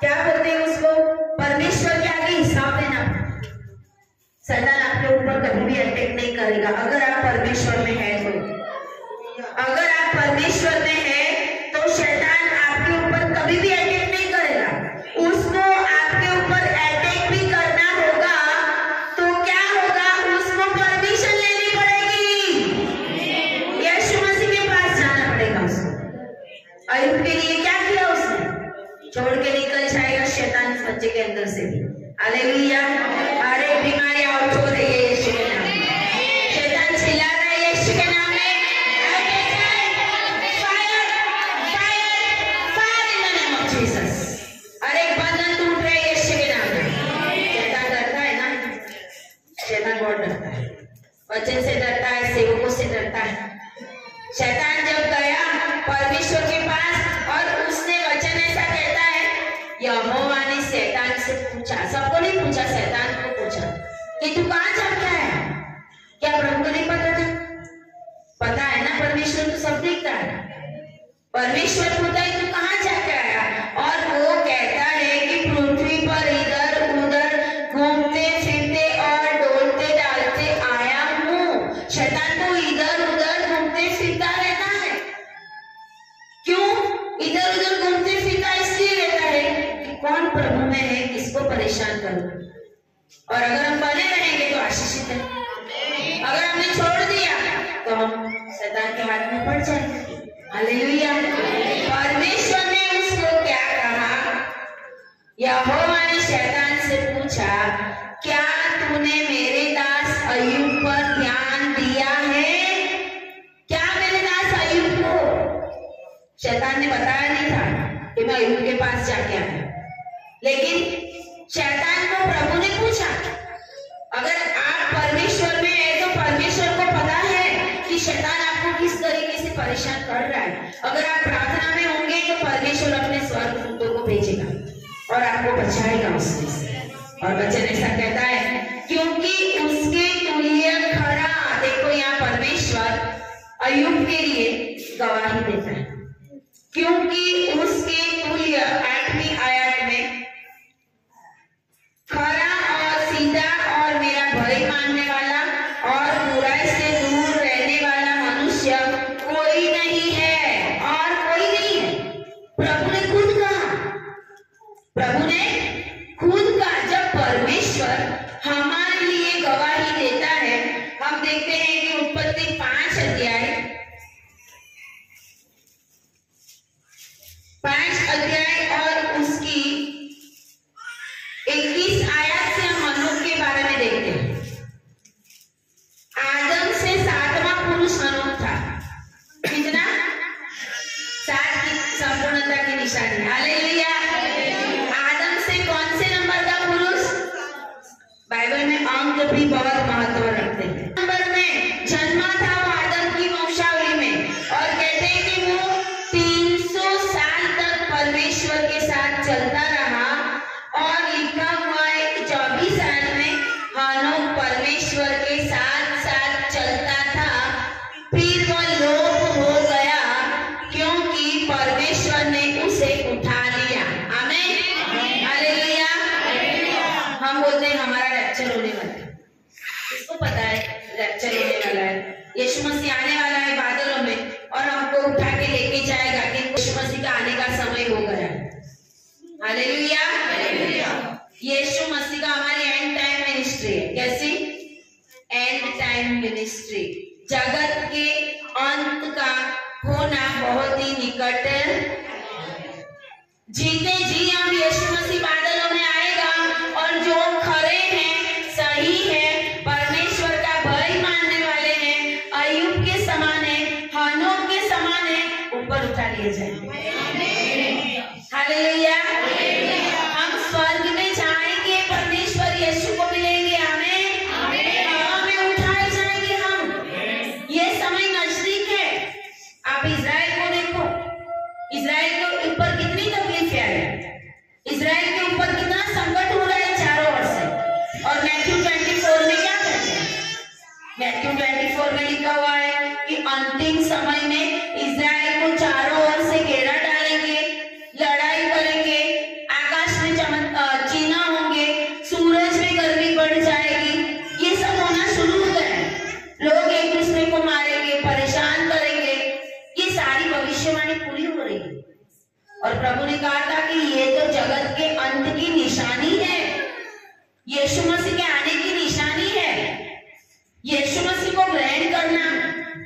क्या बोलते हैं उसको, परमेश्वर के आगे हिसाब देना पड़ता। शैतान आपके ऊपर कभी भी अटैक नहीं करेगा अगर आप परमेश्वर में है तो। अगर आप परमेश्वर में है तो शैतान आपके ऊपर कभी भी अटैक नहीं करेगा। उसको आपके ऊपर अटैक भी करना होगा तो क्या होगा, उसको परमिशन लेनी पड़ेगी, यीशु मसीह के पास जाना पड़ेगा उसको। अय्यूब के लिए क्या किया उसने, छोड़ के निकल जाएगा शैतान इस बच्चे के अंदर से भी। हालेलुया। हर एक बीमारी और छोड़ देगी यीशु के नाम में। शैतान चिल्ला रहा है यीशु के नाम में, फायर वचन से डरता है, सेवकों से डरता है। शैतान जब गया परमेश्वर के पास और उसने वचन ऐसा कहता है, यहोवा ने शैतान से पूछा, सबको नहीं पूछा, शैतान को पूछा कि तू कहाँ जाता है? क्या प्रभु को नहीं पता था? पता है ना, परमेश्वर तो सब देखता है। परमेश्वर पूछता है तू कहाँ जाके आया? और वो कहता है कि पृथ्वी पर इधर उधर घूमते फिरते और डोलते डालते आया हूँ। शैतान तो इधर उधर घूमते फिरता रहता है। क्यों इधर उधर घूमते फिरता इसलिए रहता है कि कौन प्रभु में है, किसको परेशान करूं। और अगर हम बने रहेंगे तो आशीषित है, अगर हमने छोड़ दिया तो हम शैतान के हाथ में पड़ जाएंगे। हालेलुया। परमेश्वर ने उसको क्या कहा? यहोवा ने शैतान से पूछा, क्या तूने मेरे दास अय्यूब पर ध्यान दिया है? क्या मेरे दास अय्यूब को? शैतान ने बताया नहीं था कि मैं अय्यूब के पास जाके आया, लेकिन शैतान को प्रभु ने पूछा। अगर आप परमेश्वर में है तो परमेश्वर को पता है कि शैतान आपको किस तरीके से परेशान कर रहा है। अगर आप प्रार्थना में होंगे तो परमेश्वर अपने स्वर्गदूतों को भेजेगा और आपको बचाएगा उससे। और वचन ऐसा कहता है, क्योंकि उसके तुल्य खरा, देखो यहाँ परमेश्वर अय्यूब के लिए गवाही देता है, क्योंकि उसके तुल्य 8वीं आयत में खरा और सीधा और मेरा भय मानने वाला और बुराई से दूर रहने वाला मनुष्य कोई नहीं है, और कोई नहीं है। प्रभु ने खुद कहा, प्रभु ने खुद कहा। जब परमेश्वर हमारे लिए गवाही देता है, हम देखते हैं कि उत्पत्ति 5 अध्याय और उसकी 21 आयत से हम हनोक के बारे में देखते हैं। आदम से 7वां पुरुष हनोक था। कितना? 7 की संपूर्णता की निशानी। हालेलुया। आदम से कौन से नंबर का पुरुष? बाइबल में अंक भी बहुत महत्व रखते हैं। नंबर में जन्मा था वो आदम की वंशावली में, और कहते हैं कि वो 300 साल तक परमेश्वर के साथ चलता रहा, और लिखा हुआ है कि 24 साल में हनोक परमेश्वर के साथ साथ चलता था, फिर वह लोप हो गया क्योंकि परमेश्वर ने उसे उठा लिया। आमीन। हालेलुया। हम बोलते हैं हमारा रैप्चर होने वाला है। किसको पता है रैप्चर होने वाला है? यीशु मसीह आने वाला है बादलों में और हमको उठा के लेके जाएगा, कि यीशु मसीह का आने का समय हो गया है। हालेलुया। यीशु मसीह का हमारी एंड टाइम मिनिस्ट्री है। कैसी? And time ministry. जगत के अंत का होना बहुत ही निकट। जीते जी हम यीशु मसीह बादलों में आएगा, और जो खरे हैं, सही है, परमेश्वर का भय मानने वाले हैं, अय्यूब के समान है, हनोक के समान है, ऊपर उठा लिए जाएंगे। हालेलुया। हम स्वर्ग में जाएंगे, परमेश्वर यीशु को मिलेंगे। हमें हवा में उठाए जाएंगे हम। ये समय नजदीक है। आप इजराइल को देखो, इजराइल के ऊपर कितनी तकलीफें आई, इजराइल के ऊपर कितना संकट हो रहा है चारों ओर से। और मैथ्यू 24 में क्या कहते हैं? मैथ्यू 24 में लिखा हुआ है कि अंतिम समय में इजराइल को चारों ओर से घेरा डालेंगे, लड़ाई करेंगे, आकाश में चीना होंगे, सूरज में गर्मी बढ़ जाएगी। ये सब होना शुरू हो गया है। लोग एक दूसरे को मारेंगे, परेशान करेंगे। ये सारी भविष्यवाणी पूरी हो रही है। और प्रभु ने कहा था कि ये तो जगत के अंत की निशानी है, यीशु मसीह के आने की निशानी है। यीशु मसीह को ग्रहण करना,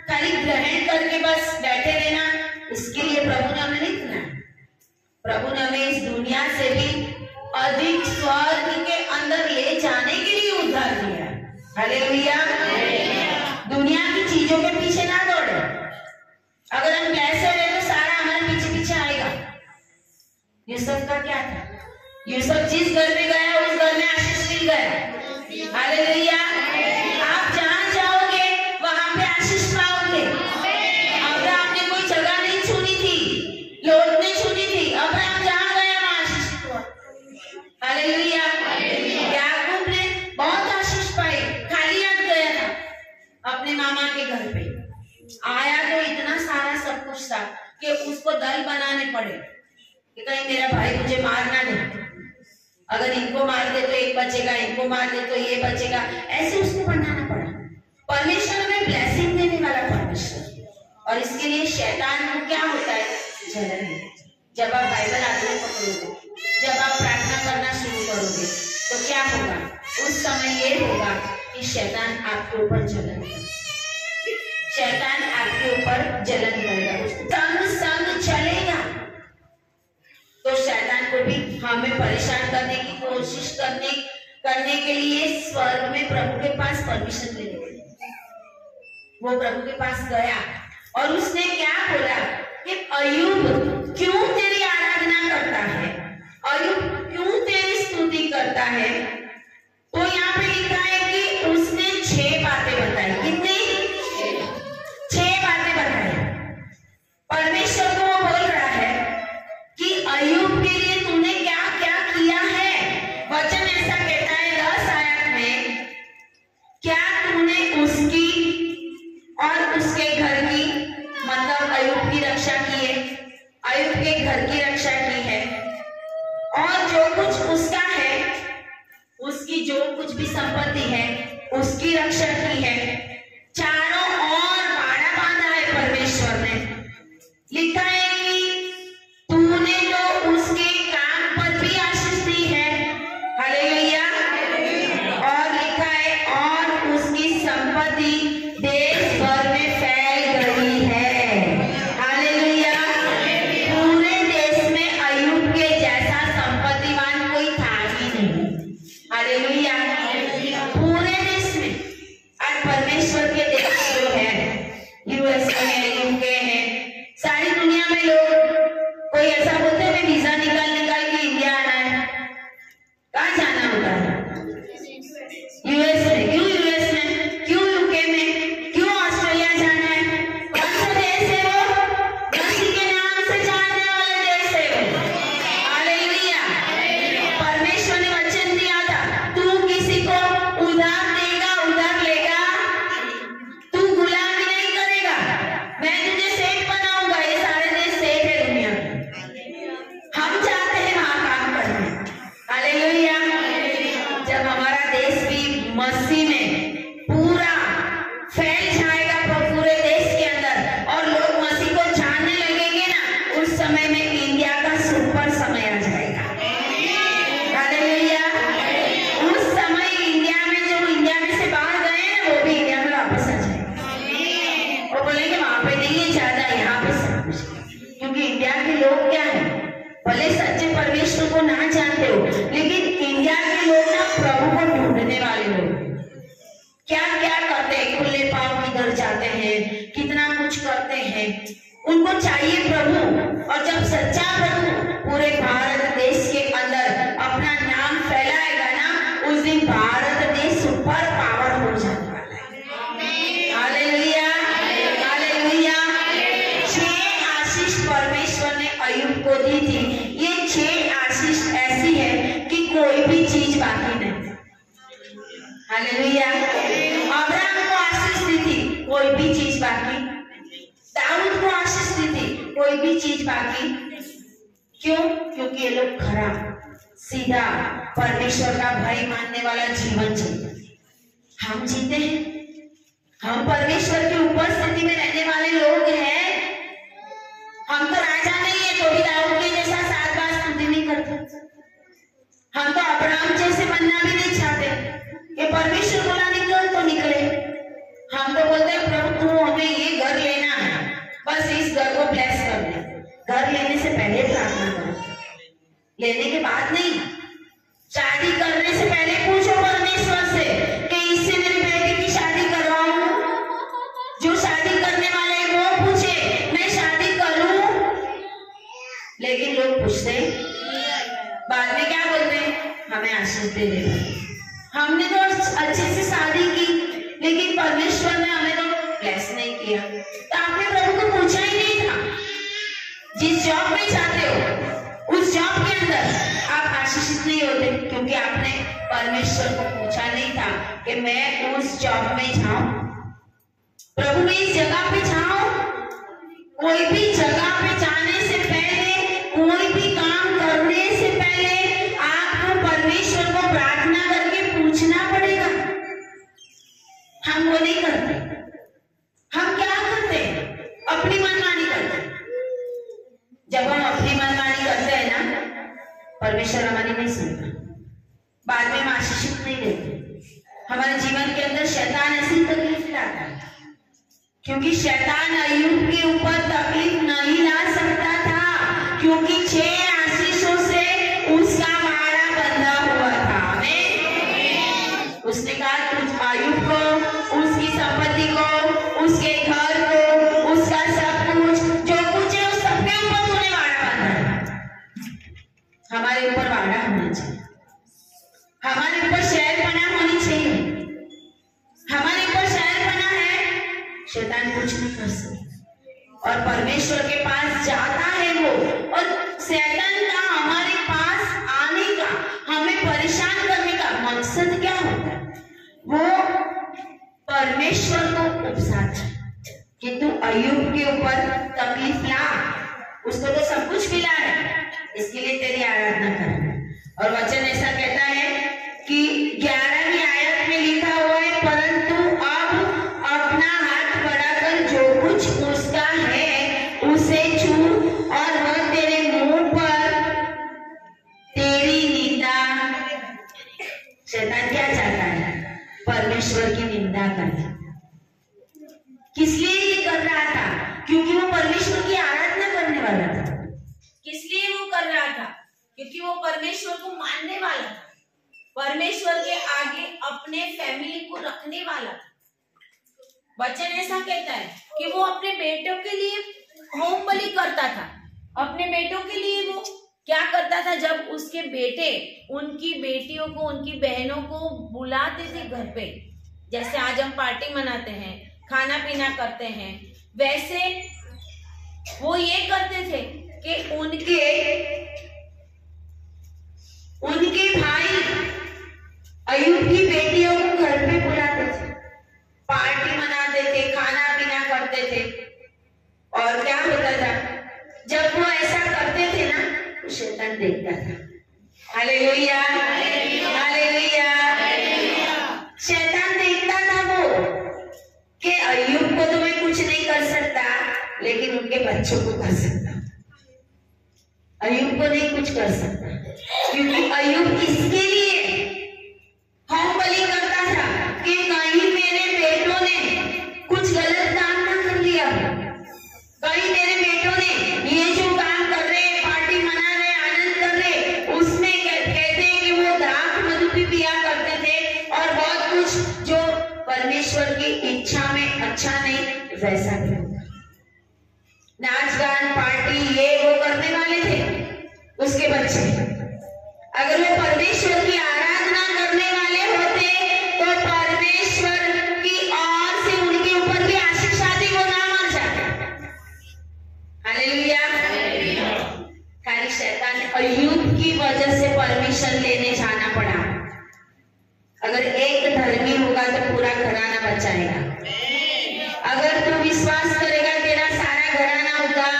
खाली ग्रहण करके बस बैठे रहना, इसके लिए प्रभु ने हमें नहीं चुना। प्रभु ने हमें इस दुनिया से भी अधिक स्वर्ग के अंदर ले जाने के लिए उद्धार दिया। हालेलुया। दुनिया की चीजों के पीछे ना दौड़े। अगर हम कैसे रहे तो सारा हमारे पीछे पीछे आएगा। यूसुफ का क्या था? यूसुफ जिस घर में गया उस घर में आशीष मिल गया। हालेलुया। आप जहां जाओगे पड़े कि कहीं मेरा भाई मुझे मारना नहीं, अगर इनको मार दे तो एक बचेगा, इनको मार दे तो ये बचेगा, ऐसे उसको बनाना पड़ा। परमेश्वर में ब्लेसिंग देने वाला परमेश्वर, और इसके लिए शैतान को क्या होता है? जलन। जब आप बाइबल आदमी पकड़ोगे, जब आप प्रार्थना करना शुरू करोगे तो क्या होगा? उस समय ये होगा कि शैतान आपके ऊपर जलन करेगा, शैतान आपके ऊपर जलन करेगा, संग संग चलेगा। तो शैतान को भी हमें परेशान करने की कोशिश करने के लिए स्वर्ग में प्रभु के पास परमिशन लेने के लिए वो प्रभु के पास गया और उसने क्या बोला कि अय्यूब क्यों तेरी आराधना करता है, अय्यूब क्यों तेरी स्तुति करता है? तो यहाँ पे लिखा है कि उसने 6 बातें बताई। कितनी? 6 बातें बताई। परमेश्वर को वो बोल रहा है कि अय्यूब के लिए तूने क्या क्या किया है। वचन ऐसा कहता है 10 आयत में, क्या तूने उसकी और उसके घर की, मतलब अय्यूब की रक्षा की है, अय्यूब के घर की रक्षा की है, और जो कुछ उसका है, उसकी जो कुछ भी संपत्ति है उसकी रक्षा की है, चारों ओर बाड़ा बांधा है परमेश्वर ने। लिखा है कि तूने तो उसके काम पर भी आशीष दी है, हालेलुया। और लिखा है और उसकी संपत्ति देश भर में फैल गई है, हालेलुया। पूरे देश में अय्यूब के जैसा संपत्तिवान कोई था ही नहीं, हालेलुया। पूरे देश में, आज परमेश्वर के देश जो है, यूएसए है, यूके है, सारी दुनिया में लोग कोई ऐसा बोलते हैं वीजा निकाल के इंडिया आना है, कहाँ जाना होता है? यूएस में। क्यों यूएस में? क्यों यूके में? क्यों ऑस्ट्रेलिया जाना है? कौन सा देश है वो? मसीह के नाम से जानने वाला देश है वो, हालेलुया। परमेश्वर ने वचन दिया था, तू किसी को उधार देगा, उधार लेगा, तू गुलामी नहीं करेगा, मैं तुझे सेठ बनाऊंगा। ये सारे देश सेठ है दुनिया में, हम चाहते हैं वहां काम करने, हालेलुया। जब हमारा देश भी मसीह में पूरा फैल जाएगा पूरे देश के अंदर और लोग मसीह को जानने लगेंगे ना, उस समय में इंडिया का सुपर समय आ जाएगा, हालेलुया। उस समय इंडिया में जो इंडिया में से बाहर गए ना, वो भी इंडिया में वापस आ जाएंगे। वो बोलेंगे वहां पे नहीं है ज्यादा, यहाँ पे सब कुछ। क्योंकि इंडिया के लोग क्या है, भले सच्चे परमेश्वर को ना जानते हो, लेकिन इंडिया के लोग ना प्रभु को ढूंढने वाले लोग क्या क्या करते हैं, खुले पांव किधर जाते हैं, कितना कुछ करते हैं, उनको चाहिए प्रभु। और जब सच्चा प्रभु पूरे भारत देश के अंदर अपना नाम फैलाएगा ना, उस दिन भारत देश सुपर पावर हो जाने वाला है, हालेलुया, हालेलुया। 6 आशीष परमेश्वर ने अय्यूब को दी थी। ये 6 आशीष ऐसी है कि कोई भी चीज बाकी नहीं, हालेलुया। अब्राहम को आशीष दी थी, कोई भी चीज बाकी। दाऊद को आशीष दी थी, कोई भी चीज बाकी। क्यों? क्योंकि ये लोग खरा सीधा परमेश्वर का भय मानने वाला जीवन जीते। हम जीते हैं, हम परमेश्वर की उपस्थिति में रहने वाले लोग हैं। हम तो राजा नहीं है तो भी दाऊद के जैसा 7 बार स्तुति नहीं करते। हम तो अब्राहम जैसे बनना भी नहीं चाहते कि परमेश्वर बोला निकल तो निकले। हम तो बोलते हैं प्रभु तू हमें ये घर लेना है, बस इस घर को ब्लेस कर दे। घर लेने से पहले प्रार्थना करो, लेने के बाद नहीं। शादी करने से पहले पूछो परमेश्वर से कि इससे मेरी बेटी की शादी करवाऊं। जो शादी करने वाले हैं वो पूछे मैं शादी करूं। लेकिन लोग पूछते बाद में क्या बोलते हैं, हमें आशीष दे दे। हमने तो अच्छे से शादी की, लेकिन परमेश्वर ने हमें तो ब्लेस नहीं किया। तो आपने प्रभु को पूछा ही नहीं था। जिस जॉब में जाते हो उस जॉब के अंदर आप आशीषित नहीं होते, क्योंकि आपने परमेश्वर को पूछा नहीं था कि मैं उस जॉब में जाऊं, प्रभु मैं इस जगह पे जाऊं। कोई भी जगह पे जाने से पहले हम वो नहीं करते। हम क्या करते हैं? अपनी मनमानी करते हैं। जब हम अपनी मनमानी करते हैं ना, परमेश्वर हमारी नहीं सुनता, बाद में हम आशीषित नहीं देते। हमारे जीवन के अंदर शैतान ऐसी तकलीफ लाता है, क्योंकि शैतान अय्यूब के ऊपर तकलीफ नहीं ला सकता था, क्योंकि 6 आशीषों से उसका माड़ा बंधा हुआ था। आमीन। उसने कहा तुझ अय्यूब को, उसकी संपत्ति को, उसके घर को, उसका सब कुछ जो कुछ है उस सबके ऊपर तूने वाड़ा बांधा है। हमारे ऊपर वाड़ा होना चाहिए, हमारे ऊपर शहरपना होनी चाहिए। हमारे ऊपर शहरपना है, शैतान कुछ नहीं कर सकता। और परमेश्वर के पास जाता है वो, और शैतान का हमारे पास आने का, हमें परेशान करने का मकसद क्या होता है? वो परमेश्वर को उकसाता कि तू अय्यूब के ऊपर तकलीफ ला, उसको तो सब कुछ मिला है, इसके लिए तेरी आराधना कर। और वचन ऐसा कहता है कि 11वीं आयत में लिखा हुआ है, परंतु अब अपना हाथ बढ़ाकर जो कुछ उसका है उसे छू, और वह तेरे मुंह पर तेरी निंदा। शैतान क्या चाहता है? परमेश्वर की निंदा करना। किस लिए ये कर रहा था? क्योंकि वो परमेश्वर की आराधना करने वाला था। किस लिए वो कर रहा था? क्योंकि वो परमेश्वर को मानने वाला था, परमेश्वर के आगे अपने फैमिली को रखने वाला था। वचन ऐसा कहता है कि वो अपने बेटों के लिए होम बलि करता था। अपने बेटों के लिए वो क्या करता था? जब उसके बेटे उनकी बेटियों को, उनकी बहनों को बुलाते थे घर पे, जैसे आज हम पार्टी मनाते हैं, खाना पीना करते हैं, वैसे वो ये करते थे कि उनके भाई अय्यूब की बेटियों को घर पे बुलाते थे, पार्टी मनाते थे, खाना पीना करते थे। और क्या होता था? जब वो ऐसा करते थे ना, तो शैतान देखता था। Hallelujah, hallelujah. शैतान देखता था वो कि अय्यूब को तो मैं कुछ नहीं कर सकता, लेकिन उनके बच्चों को कर सकता। अय्यूब को नहीं कुछ कर सकता, क्योंकि अय्यूब इसके लिए होम बलि करता था कि कहीं मेरे बेटों ने कुछ गलत काम ना कर लिया, कहीं मेरे बेटों ने ये जो काम कर रहे, पार्टी मना रहे, आनंद कर रहे, उसमें कहते हैं कि वो द्राक्ष मधु भी पिया करते थे, और बहुत कुछ जो परमेश्वर की इच्छा में अच्छा नहीं, वैसा भी होगा। नाच गान पार्टी ये वो करने वाले थे उसके बच्चे। अगर वो परमेश्वर की आराधना करने वाले होते तो परमेश्वर की ओर से उनके ऊपर भी आशीष आती, वो ना मर जाते। हालेलुया। खाली शैतान अय्यूब की वजह से परमिशन लेने जाना पड़ा। अगर एक धर्मी होगा तो पूरा घराना बचाएगा। अगर तू विश्वास करेगा तेरा सारा घराना उद्धार।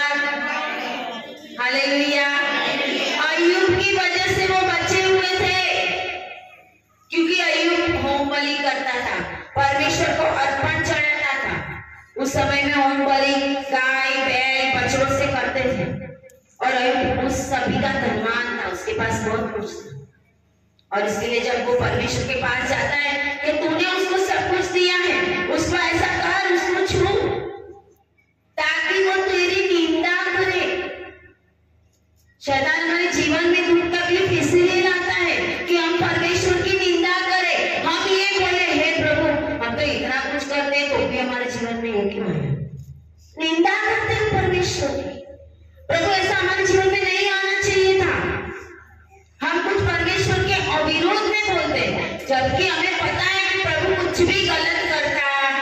हालेलुया। अय्यूब की वजह से वो बचे हुए थे, क्योंकि अय्यूब होम बलि करता था, परमेश्वर को अर्पण चढ़ाता था। उस समय में होम बलि गाय बैल बछड़ों से करते थे, और अय्यूब उस सभी का धनवान था, उसके पास बहुत कुछ था। और इसके लिए जब वो परमेश्वर के पास जाता है कि तूने उसको सब कुछ दिया है, उसको ऐसा कर, उसको छू, ताकि वो तेरी निंदा करे। शैतान हमारे जीवन में दुख तकलीफ इसलिए लाता है कि हम परमेश्वर की निंदा करें। हम ये बोले, हे प्रभु हम तो इतना कुछ करते हैं तो भी हमारे जीवन में ये क्यों है? निंदा करते हैं परमेश्वर की। प्रभु ऐसा हमारे जीवन में नहीं आना चाहिए था। हम कुछ परमेश्वर के अविरोध में बोलते हैं, जबकि हमें पता है कि प्रभु कुछ भी गलत करता है।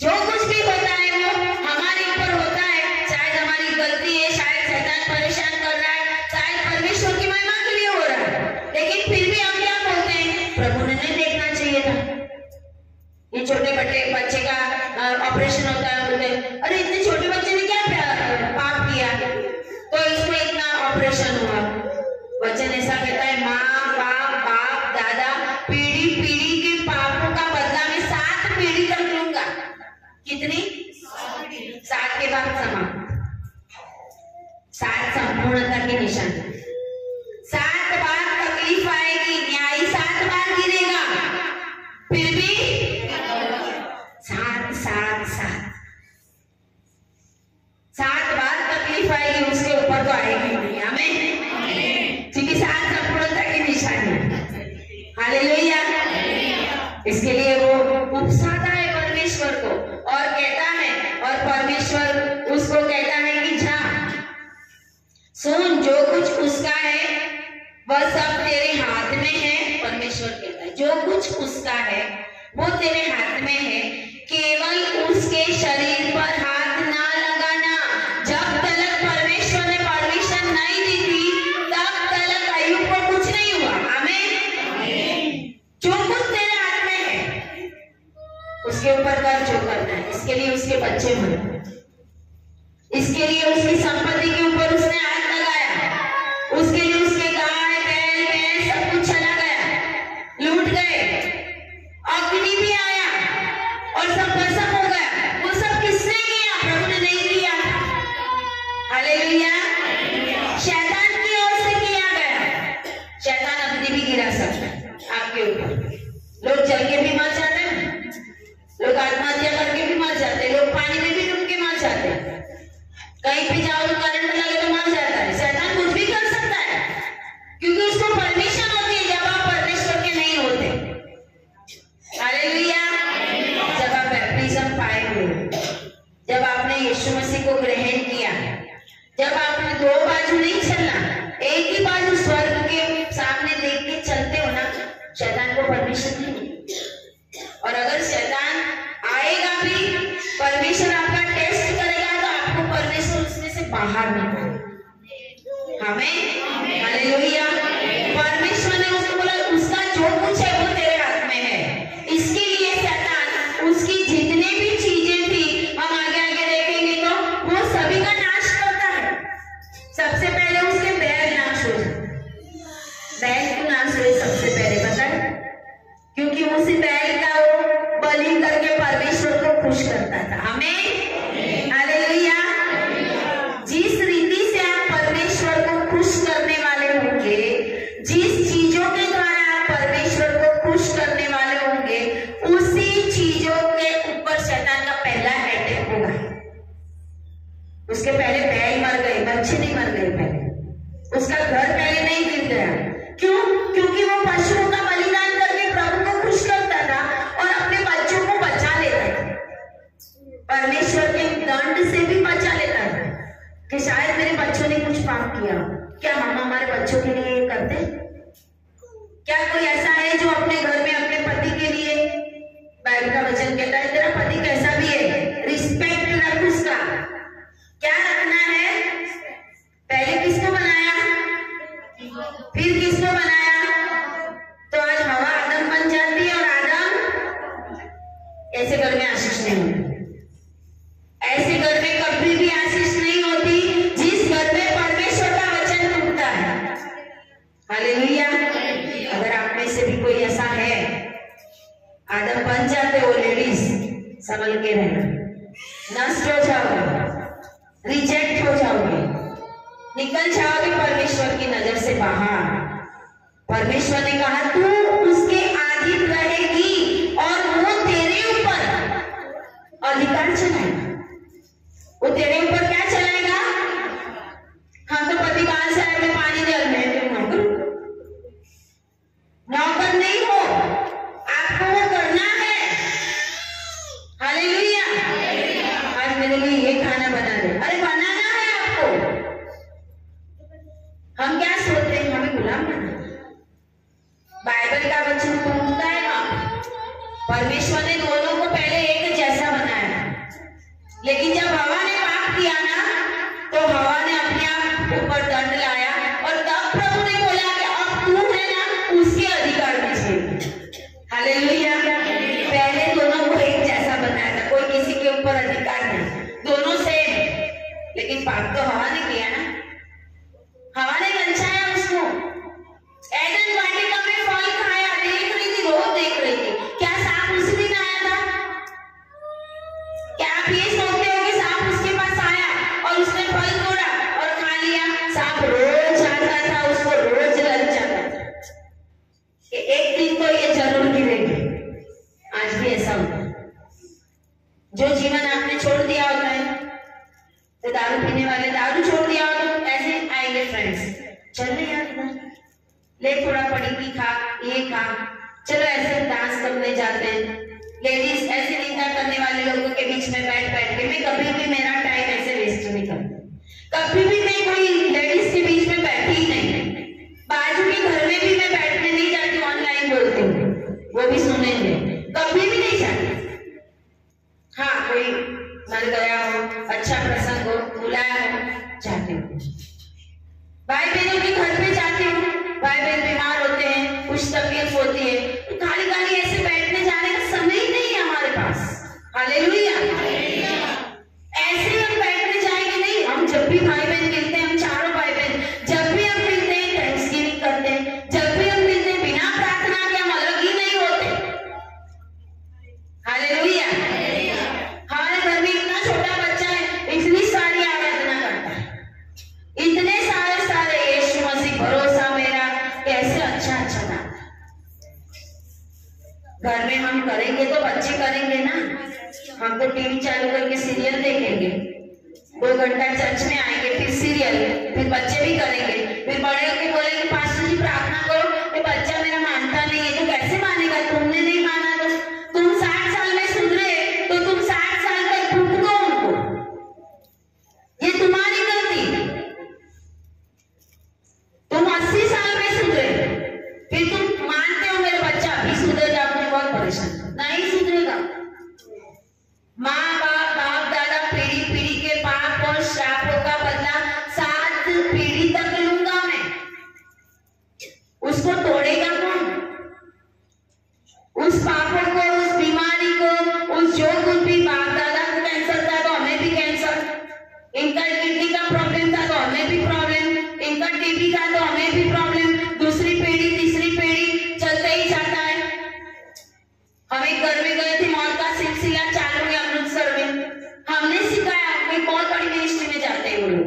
जो कुछ भी होता है वो हमारे ऊपर होता है, शायद हमारी गलती है, शायद शैतान परेशान कर रहा है, शायद परमेश्वर की महिमा के लिए हो रहा है, लेकिन फिर भी हम क्या बोलते हैं? प्रभु ने नहीं देखना चाहिए था। ये छोटे बच्चे का ऑपरेशन होता है, बोलते हैं अरे इतने छोटे बच्चे ने क्या पाप किया तो इसको इतना ऑपरेशन हुआ। वचन ऐसा कहता है, माँ बाप दादा पीढ़ी पीढ़ी के पापों का बदला में फिर भी 7 बार तकलीफ आएगी, उसके ऊपर तो आएगी नहीं। हमें क्योंकि 7 संपूर्णता की निशानी। हालेलुया। इसके लिए वो उपसाता है परमेश्वर को और कहता है, और परमेश्वर उसको कहता है कि जा सुन, जो कुछ उसका है वह सब तेरे हाथ में है। परमेश्वर कहता है जो कुछ उसका है वो तेरे हाथ में है, केवल उसके शरीर पर हाथ ना लगाना। जब तक परमेश्वर ने परमिशन नहीं दी थी तब तक अय्यूब को कुछ नहीं हुआ। आमीन। जो कुछ तेरे हाथ में है उसके ऊपर कर जो करना है। इसके लिए उसके बच्चे मरे, इसके लिए उसकी संपत्ति के ऊपर उसने हाथ लगाया, उसके लिए उसके गाय बैल भैंस सब कुछ चला गया, लूट गए, अग्नि भी आया और सब भस्म हो गया। वो सब किसने किया? प्रभु ने नहीं किया। हालेलुया। शैतान की ओर से किया गया। शैतान अग्नि भी गिरा सकता है आपके ऊपर। लोग जल के भी मर जाते हैं, लोग आत्महत्या करके भी मर जाते हैं, लोग पानी में भी डूब के मर जाते हैं, कहीं पे जाओ करंट लगे तो मर जाता है। शैतान कुछ भी कर सकता है क्योंकि उसको परमिशन होती है जब आप परमेश्वर के नहीं होते। हालेलुया। जब आप बैप्टिज्म पाए हो, जब आपने यीशु मसीह को ग्रहण किया, जब आपने 2 बाजू नहीं चलना, एक ही बाजू स्वर्ग के सामने देख के चलते हो ना, शैतान को परमिशन नहीं मिलती। और अगर शैतान आएगा भी, परमेश्वर आपका टेस्ट करेगा तो आपको परमेश्वर उसमें से बाहर निकालेगा। हमें हालेलुया। परमेश्वर ने उसको बोला उसका जो कुछ है वो तेरे हाथ में है। इसके लिए शैतान उसकी जितने भी चीजें थी, हम आगे आगे देखेंगे तो वो सभी का नाश करता है। सबसे पहले उसके बैल नाश हो जाए। बैल क्यों नाश हुए सबसे पहले पता है? क्योंकि उसी बैल का वो बलि करके परमेश्वर को खुश करता था। हमें हालेलुया। जिस रीति से आप परमेश्वर को खुश करने वाले होंगे, जिस चीजों के द्वारा आप परमेश्वर को खुश करने वाले होंगे, उसी चीजों के ऊपर शैतान का पहला अटैक होगा। उसके पहले बैल मर गए, बच्चे नहीं मर गए, पहले उसका घर पहले नहीं गिर गया। क्यों? क्योंकि वो पशुओं का बलिदान करके प्रभु को खुश करता था और अपने बच्चों को बचा लेता था, परमेश्वर के दंड से भी बचा लेता था कि शायद मेरे बच्चों ने कुछ पाप किया। क्या हम हमारे बच्चों के लिए करते? क्या कोई ऐसा है जो अपने घर में अपने पति के लिए, बाइबल का वचन कहता है तेरा पति कैसा भी है रिस्पेक्ट रख उसका। क्या रखना है? पहले किसको बनाया, फिर किसको बनाया? तो आज हवा आदम बन जाती है और आदम ऐसे घर में आशीष नहीं होती। ऐसे घर में कभी भी आशीष नहीं होती जिस घर में परमेश्वर का वचन टूटता है। हालेलुया। अगर आप में से भी कोई ऐसा है, आदम बन जाते हो, लेडीज संभल के रहना, नष्ट हो जाओगे, रिजेक्ट हो जाओगे, निकल जाओगे परमेश्वर की नजर से बाहर। परमेश्वर ने कहा तू उसके अधीन रहेगी और वो तेरे ऊपर अधिकार चलाएगा। वो तेरे ऊपर क्या चलाएगा? हाँ तो पति बाहर से आए, मैं पानी दे, मैं नौकर नौकर नहीं हो, आपको वो करना है। हालेलुया। आज मेरे लिए ये खाना बना दे, अरे बनाना है आपको। हम क्या सोचते हैं? हमें गुलाम बनाना। बाइबल का वचन टूटता है वहां। परमेश्वर ने दोनों को पहले एक जैसा बनाया, लेकिन जब हवा ने पाप किया ना, तो हवा ने अपने आप ऊपर दंड लाया और तब प्रभु ने बोला कि अब तू है ना उसके अधिकार में छेड़। हालेलुया। पहले दोनों को एक जैसा बनाया था, कोई किसी के ऊपर अधिकार नहीं, दोनों सेम। लेकिन पाप तो हवा ने किया ना, हवा ने बचाया उसको। एडन वाटिका में फल खाया, देख रही थी, रोज देख रही थी। क्या सांप उसी दिन आया था? क्या आप ये सोचते हो कि सांप उसके पास आया और उसने फल तोड़ा और खा लिया? सांप रोज आता था, उसको रोज लग जाता था कि एक दिन तो ये जरूर गिरेगी। जो जीवन आपने छोड़ दिया होता है, तो दारू पीने वाले दारू छोड़ दिया होता है, ऐसे आएंगे फ्रेंड्स, चल रहे यार इधर ले थोड़ा पड़ी हुई खा, ये खा, चलो ऐसे डांस करने जाते हैं। लेडीज ऐसे निंदा करने वाले लोगों के बीच में बैठ बैठ के मैं कभी भी मेरा टाइम ऐसे वेस्ट नहीं करती, कभी भी मैं कोई लेडीज के बीच में बैठी ही नहीं। बाजू के घर में भी मैं बैठने नहीं जाती, ऑनलाइन बोलती हूँ, वो भी सुनेंगे, कभी भी नहीं जाती। हाँ कोई मर गया हो, अच्छा प्रसंग हो, बुलाया हो, जाती हूँ। भाई बहनों के घर पे जाती हूँ, भाई बहन बीमार होते हैं, कुछ तकलीफ होती है, तो खाली खाली ऐसे बैठने जाने का समय ही नहीं है हमारे पास। हालेलुया। ऐसे हम बैठने जाएंगे नहीं, हम जब भी भाई बहन मिलते हैं, हम चारों भाई बहन जब भी हम मिलते हैं थैंक्सगिविंग करते हैं, जब भी हम मिलते हैं बिना प्रार्थना के हम अलग ही नहीं होते। हालेलुया। हमारे घर में इतना छोटा बच्चा है, इतनी सारी आराधना करता है, इतने सारे यीशु मसीह भरोसा मेरा, कैसे अच्छा अच्छा गाता। घर में हम करेंगे तो बच्चे करेंगे ना, हम तो टीवी चालू करके सीरियल देखेंगे, 2 घंटा चर्च में आएंगे, फिर सीरियल, फिर बच्चे भी करेंगे, फिर बड़े होके बोलेंगे पास्टर जी प्रार्थना करो, ये बच्चा मेरा मानता नहीं है। तो कैसे मानेगा? तुमने नहीं माना तो तुम 60 साल में सुधरे तो तुम 60 साल तक भुगतो उनको, ये तुम्हारी गलती। तुम 80 साल में सुधरे, फिर तुम मानते हो मेरा बच्चा अभी सुधरेगा, आपने बहुत परेशान, नहीं सुधरेगा। माँ बाप दादा पीढ़ी के पाप और श्रापों का बदला 7 पीढ़ी तक लूंगा मैं। उसको तोड़ेगा कौन? उस पापों को, उस बीमारी को, उस जो कुछ भी बाप दादा को कैंसर था तो हमें भी कैंसर, इनका किडनी का प्रॉब्लम था तो हमें भी प्रॉब्लम, इनका टीबी था तो हमें भी प्रॉब्लम, दूसरी पीढ़ी तीसरी पीढ़ी चलते ही जाता है। हम एक घर में गए थे, मौत का सिलसिला चालू है अमृतसर में, हमने सिखाया, कोई बहुत बड़ी मिनिस्ट्री में जाते हैं वो लोग,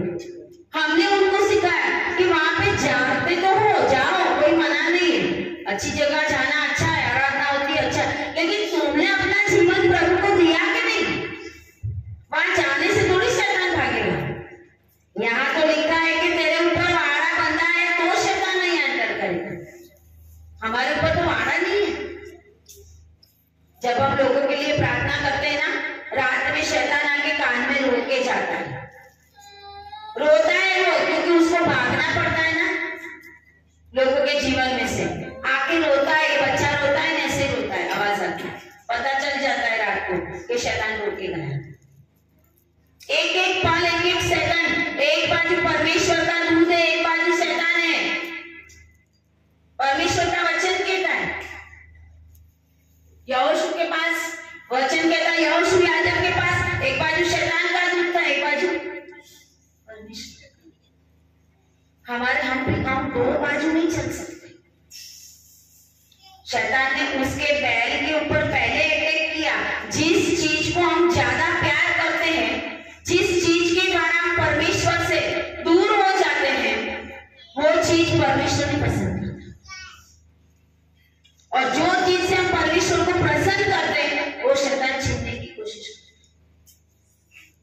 हमने उनको सिखाया कि वहां पे जाते तो हो जाओ, कोई मना नहीं है, अच्छी जगह जाना अच्छा है, आराधना होती है अच्छा, लेकिन तुमने अपना जीवन प्रभु को दिया कि नहीं? वहां जाने से थोड़ी शैतान भागेगा। यहाँ तो लिखा है कि तेरे ऊपर वाड़ा बंधा है तो शैतान नहीं एंटर करेगा, हमारे ऊपर तो वाड़ा नहीं है। जब हम लोगों के लिए प्रार्थना करते हैं ना, रात में शैतान आके कान में रोक के जाता है, रोता है वो, क्योंकि उसको भागना पड़ता है ना लोगों के जीवन में से, आके रोता है, ये बच्चा रोता है, ऐसे रोता है, आवाज आती है, पता चल जाता है रात को कि शैतान रोके गया। एक एक पल, एक एक सेकंड, एक बाजू परमेश्वर का दूत है, एक बाजू शैतान है। परमेश्वर का वचन कहता है, यहोशू के पास वचन कहता है, यहोशू याजक के पास एक बाजू शैतान का दूत था, एक बाजू परमेश्वर। हम 2 बाजू नहीं चल सकते। शैतान ने उसके बैल के ऊपर पहले अटैक किया। जिस चीज को हम ज्यादा प्यार करते हैं, जिस चीज के द्वारा हम परमेश्वर से दूर हो जाते हैं, वो चीज परमेश्वर नहीं पसंद करता, और जो चीज से हम परमेश्वर को प्रसन्न करते हैं वो शैतान छीनने की कोशिश करता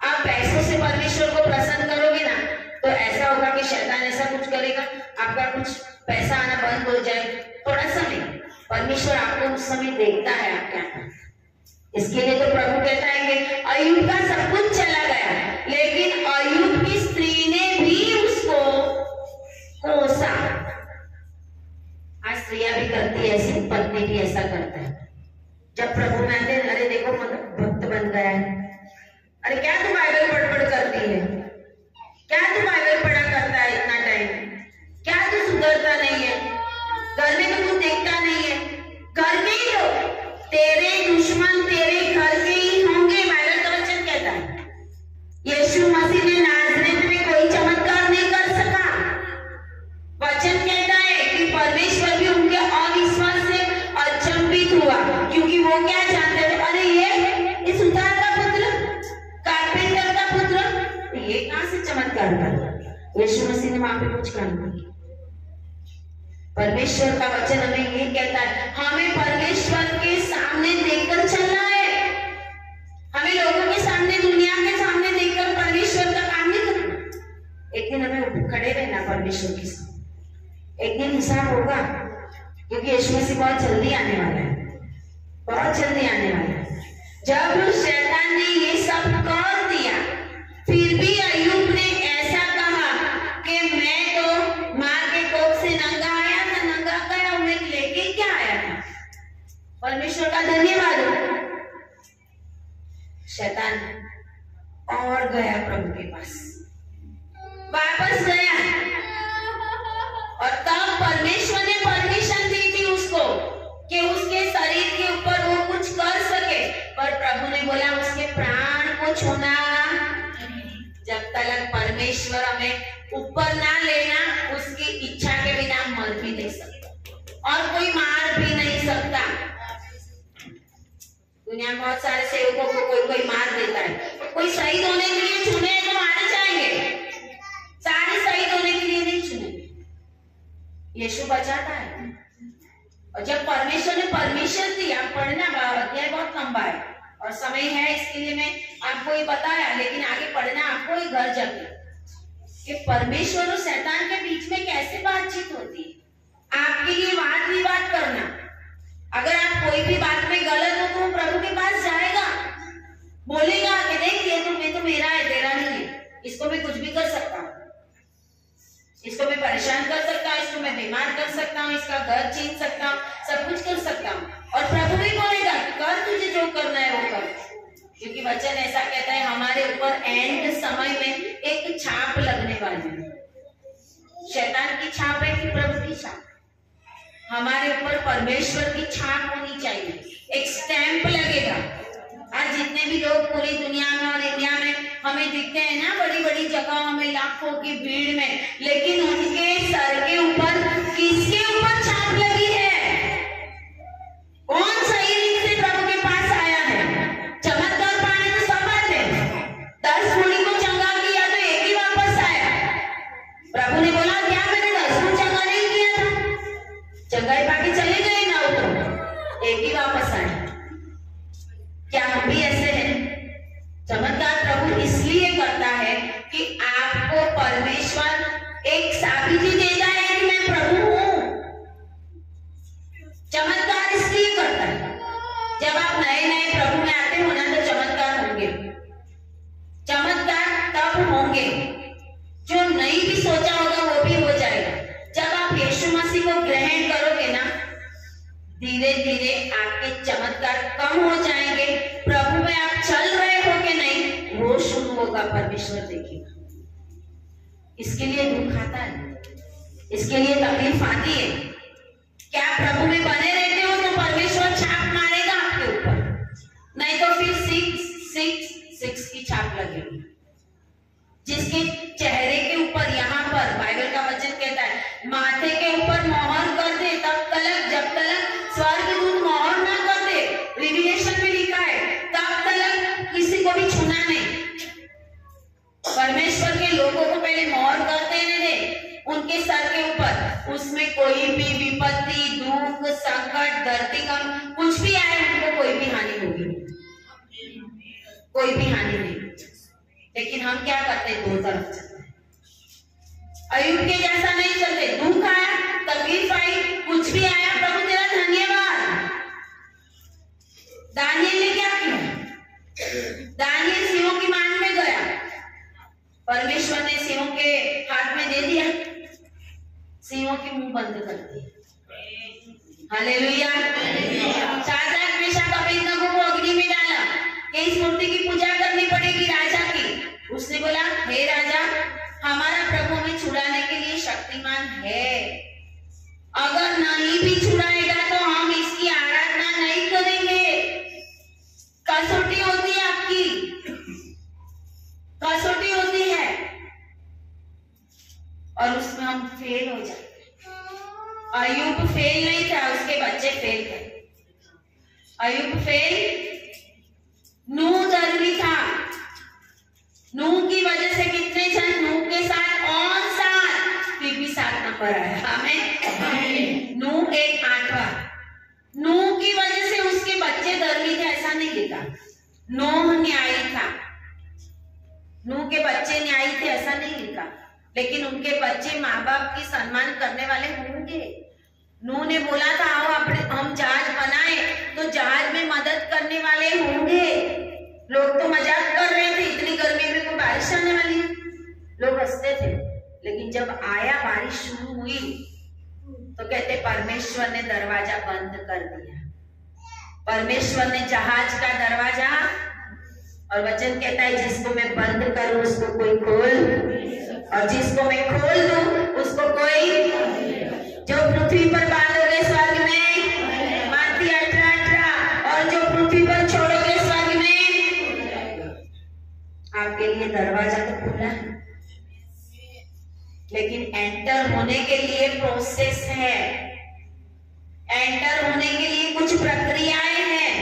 है। आप पैसों से परमेश्वर को प्रसन्न करोगे ना, तो ऐसा होगा कि शैतान ऐसा कुछ करेगा, आपका कुछ पैसा आना बंद हो जाए, थोड़ा समय, परमेश्वर आपको उस समय देखता है आप क्या करते। इसके लिए तो प्रभु कहता है कि अय्यूब का सब कुछ चला गया, लेकिन अय्यूब की स्त्री ने भी उसको कोसा। आज स्त्रियां भी करती है ऐसी, पत्नी भी ऐसा करता है। जब प्रभु में आते हैं, अरे देखो भक्त बन गया है, अरे क्या तू बाइबल पढ़ करती है, क्या तू बाइबल पढ़ा करता है इतना टाइम, क्या तू सुधरता नहीं है, घर में तो तू देखता नहीं है। घर के ही लोग, तेरे दुश्मन तेरे घर के ही होंगे, बाइबल का वचन कहता है। यीशु मसीह ने नाज़रेत में कोई चमत्कार नहीं कर सका, वचन कहता है कि परमेश्वर भी उनके अविश्वास से अचंभित हुआ, क्योंकि वो क्या जानते थे, अरे ये सुतार का पुत्र, कारपेंटर का पुत्र, ये कहां से चमत्कार कर। यीशु मसीह ने वहां पे कुछ काम किया। परमेश्वर का वचन हमें ये कहता है, हमें परमेश्वर के सामने देखकर चलना है। हमें लोगों बहुत जल्दी आने वाला है। जब शैतान ने ये सब कर दिया, फिर भी अय्यूब ने ऐसा कहा कि मैं तो माँ के कोख से नंगा आया था, नंगा गया, मैं लेके क्या आया था। परमेश्वर का धन्यवाद हो। शैतान और गया प्रभु के पास, वापस गया, और तब परमेश्वर ने परमिशन दी थी उसको कि उसके शरीर के ऊपर वो कुछ कर सके, पर प्रभु ने बोला उसके प्राण को छूना। जब तक परमेश्वर हमें ऊपर ना लेना, उसकी इच्छा के बिना मर भी नहीं सकता और कोई मार भी नहीं सकता। दुनिया में बहुत सारे सेवकों को कोई मार देता है, कोई शहीद होने के लिए चुने तो मारे जाएंगे, सारे शहीद होने के लिए नहीं चुने। यीशु बचाता है। और जब परमेश्वर ने परमिशन दी, आप पढ़ना, अध्याय बहुत लंबा है और समय है, इसके लिए मैं आपको ये बताया, लेकिन आगे पढ़ना आपको ही घर जाके कि परमेश्वर और शैतान के बीच में कैसे बातचीत होती है। आपके लिए वाद विवाद करना, अगर आप कोई भी बात में गलत हो तो वो प्रभु के पास जाएगा, बोलेगा कि देख ये तो मेरा है, तेरा नहीं है, इसको मैं कुछ भी कर सकता हूँ, इसको मैं परेशान कर सकता हूँ, इसको मैं बीमार कर सकता हूँ, इसका घर छीन सकता हूँ, सब कुछ कर सकता हूँ। और प्रभु भी बोलेगा कर, तुझे जो करना है वो कर, क्योंकि वचन ऐसा कहता है हमारे ऊपर एंड समय में एक छाप लगने वाली है। शैतान की छाप है कि प्रभु की छाप? हमारे ऊपर परमेश्वर की छाप होनी चाहिए, एक स्टैंप लगेगा। आज जितने भी लोग पूरी दुनिया में और इंडिया में हमें दिखते हैं ना, बड़ी बड़ी जगहों में लाखों की भीड़ में, लेकिन उनके सर के ऊपर किसके ऊपर छाप लगी है? कौन सही रीत से प्रभु के पास आया है? चमत्कार पाने तो सब आते, 10 बूढ़ी को चंगा किया तो एक ही वापस आया। प्रभु ने बोला क्या मैंने 10 को चंगा नहीं किया था? चंगाई पाके चले गए ना, वो तो एक ही वापस आए। क्या हम भी ऐसे हैं? चमत्कार प्रभु इसलिए करता है कि आपको परमेश्वर एक साबिती देता है कि मैं प्रभु हूं। चमत्कार इसलिए करता है, जब आप नए नए प्रभु में आते हो ना तो चमत्कार होंगे। चमत्कार तब होंगे जो नहीं भी सोचा होगा वो भी हो जाएगा। जब आप यीशु मसीह को ग्रहण करोगे ना, धीरे धीरे आपके चमत्कार कम हो जाएंगे। प्रभु में आप चल रहे हो कि नहीं वो शुरू होगा, परमेश्वर देखेगा। इसके लिए दुख आता है, इसके लिए तकलीफ आती है। क्या प्रभु में बने रहते हो तो परमेश्वर छाप मारेगा आपके ऊपर, नहीं तो फिर 666 की छाप लगेगी। जिसके चेहरे के ऊपर, यहाँ पर बाइबल का वचन कहता है माथे के ऊपर मोहर कर दे तब तक, जब तक स्वर्गदूत मोहर ना कर दे, रिविलेशन में लिखा है, तब तक किसी को भी छूना नहीं। परमेश्वर के लोगों को पहले मोहर कर देने दे उनके सर के ऊपर, उसमें कोई भी विपत्ति, दुख, संकट, धरतीकंप कुछ भी आए उनको कोई भी हानि होगी, कोई भी हानि नहीं। लेकिन हम क्या करते हैं? दो तरफ चलते हैं। अय्यूब के जैसा नहीं चलते। दुख आया, तकलीफ आई, कुछ भी आया, प्रभु तेरा धन्यवाद। दानियल ने क्या किया? दानियल सिंहों की मान में गया, परमेश्वर ने सिंहों के हाथ में दे दिया, सिंहों के मुंह बंद कर दिए। हालेलुया। शाद्राक, मेशक, अबेदनगो को अग्नि में डाला कि इस मूर्ति की पूजा करनी पड़ेगी राजा की। उसने बोला हे राजा, हमारा प्रभु हमें छुड़ाने के लिए शक्तिमान है, अगर नहीं भी छुड़ाएगा तो हम इसकी आराधना नहीं करेंगे। कसौटी होती है आपकी, कसौटी होती है, और उसमें हम फेल हो जाते। अय्यूब फेल नहीं था, उसके बच्चे फेल थे। अय्यूब फेल, नूह धर्मी था। नूह की वजह से कितने जन नूह के साथ और साथ, फिर भी 7 नंबर आया। हमें नूह 8वां। नूह की वजह से उसके बच्चे धर्मी थे ऐसा नहीं लिखा, नूह न्यायी था। नूह के बच्चे न्यायी थे ऐसा नहीं लिखा, लेकिन उनके बच्चे माँ बाप की सम्मान करने वाले होंगे। नूह ने बोला था आओ अपने हम जहाज बनाए, तो जहाज में करने वाले होंगे। लोग तो मजाक कर रहे थे, इतनी गर्मी में कोई बारिश आने वाली, लोग हंसते थे। लेकिन जब आया, बारिश शुरू हुई, तो कहते परमेश्वर ने दरवाजा बंद कर दिया। परमेश्वर ने जहाज का दरवाजा, और वचन कहता है जिसको मैं बंद करूं उसको कोई खोल, और जिसको मैं खोल दूं उसको कोई, जो पृथ्वी पर बांधोगे स्वर्ग में, मत्ती 18:18, और जो पृथ्वी पर छोड़ोगे स्वर्ग में। आपके लिए दरवाजा तो खुला है, लेकिन एंटर होने के लिए प्रोसेस है, एंटर होने के लिए कुछ प्रक्रियाएं हैं।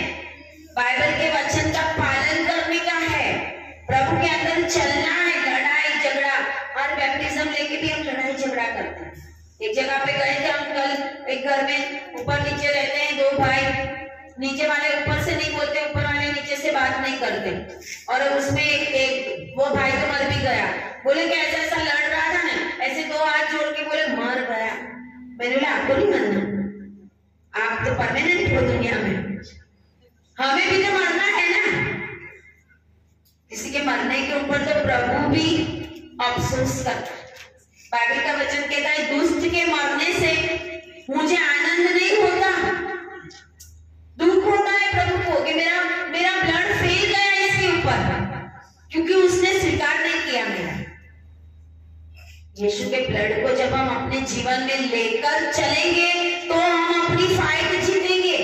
बाइबल के वचन का पालन करने का है, प्रभु के अंदर चलना है। लड़ाई झगड़ा, और बैप्टिज्म लेके भी हम लड़ाई झगड़ा करते हैं। एक जगह पे गए थे हम कल, एक घर में ऊपर नीचे रहते हैं दो भाई, नीचे वाले ऊपर से नहीं बोलते, ऊपर वाले नीचे से बात नहीं करते, और उसमें एक वो भाई तो मर भी गया। बोले कि ऐसा ऐसा लड़ रहा था ना, ऐसे दो हाथ जोड़ के बोले मर गया। मैंने बोला आपको नहीं मरना, आप तो परमानेंट हो दुनिया में, हमें भी तो मरना है ना। किसी के मरने के ऊपर तो प्रभु भी अफसोस करता है। बाइबल का वचन कहता है दुष्ट के मरने से मुझे आनंद नहीं होता, दुख होता है प्रभु को कि मेरा ब्लड फेल गया इसके ऊपर, क्योंकि उसने स्वीकार नहीं किया मेरा। यीशु के ब्लड को जब हम अपने जीवन में लेकर चलेंगे तो हम अपनी फाइट जीतेंगे।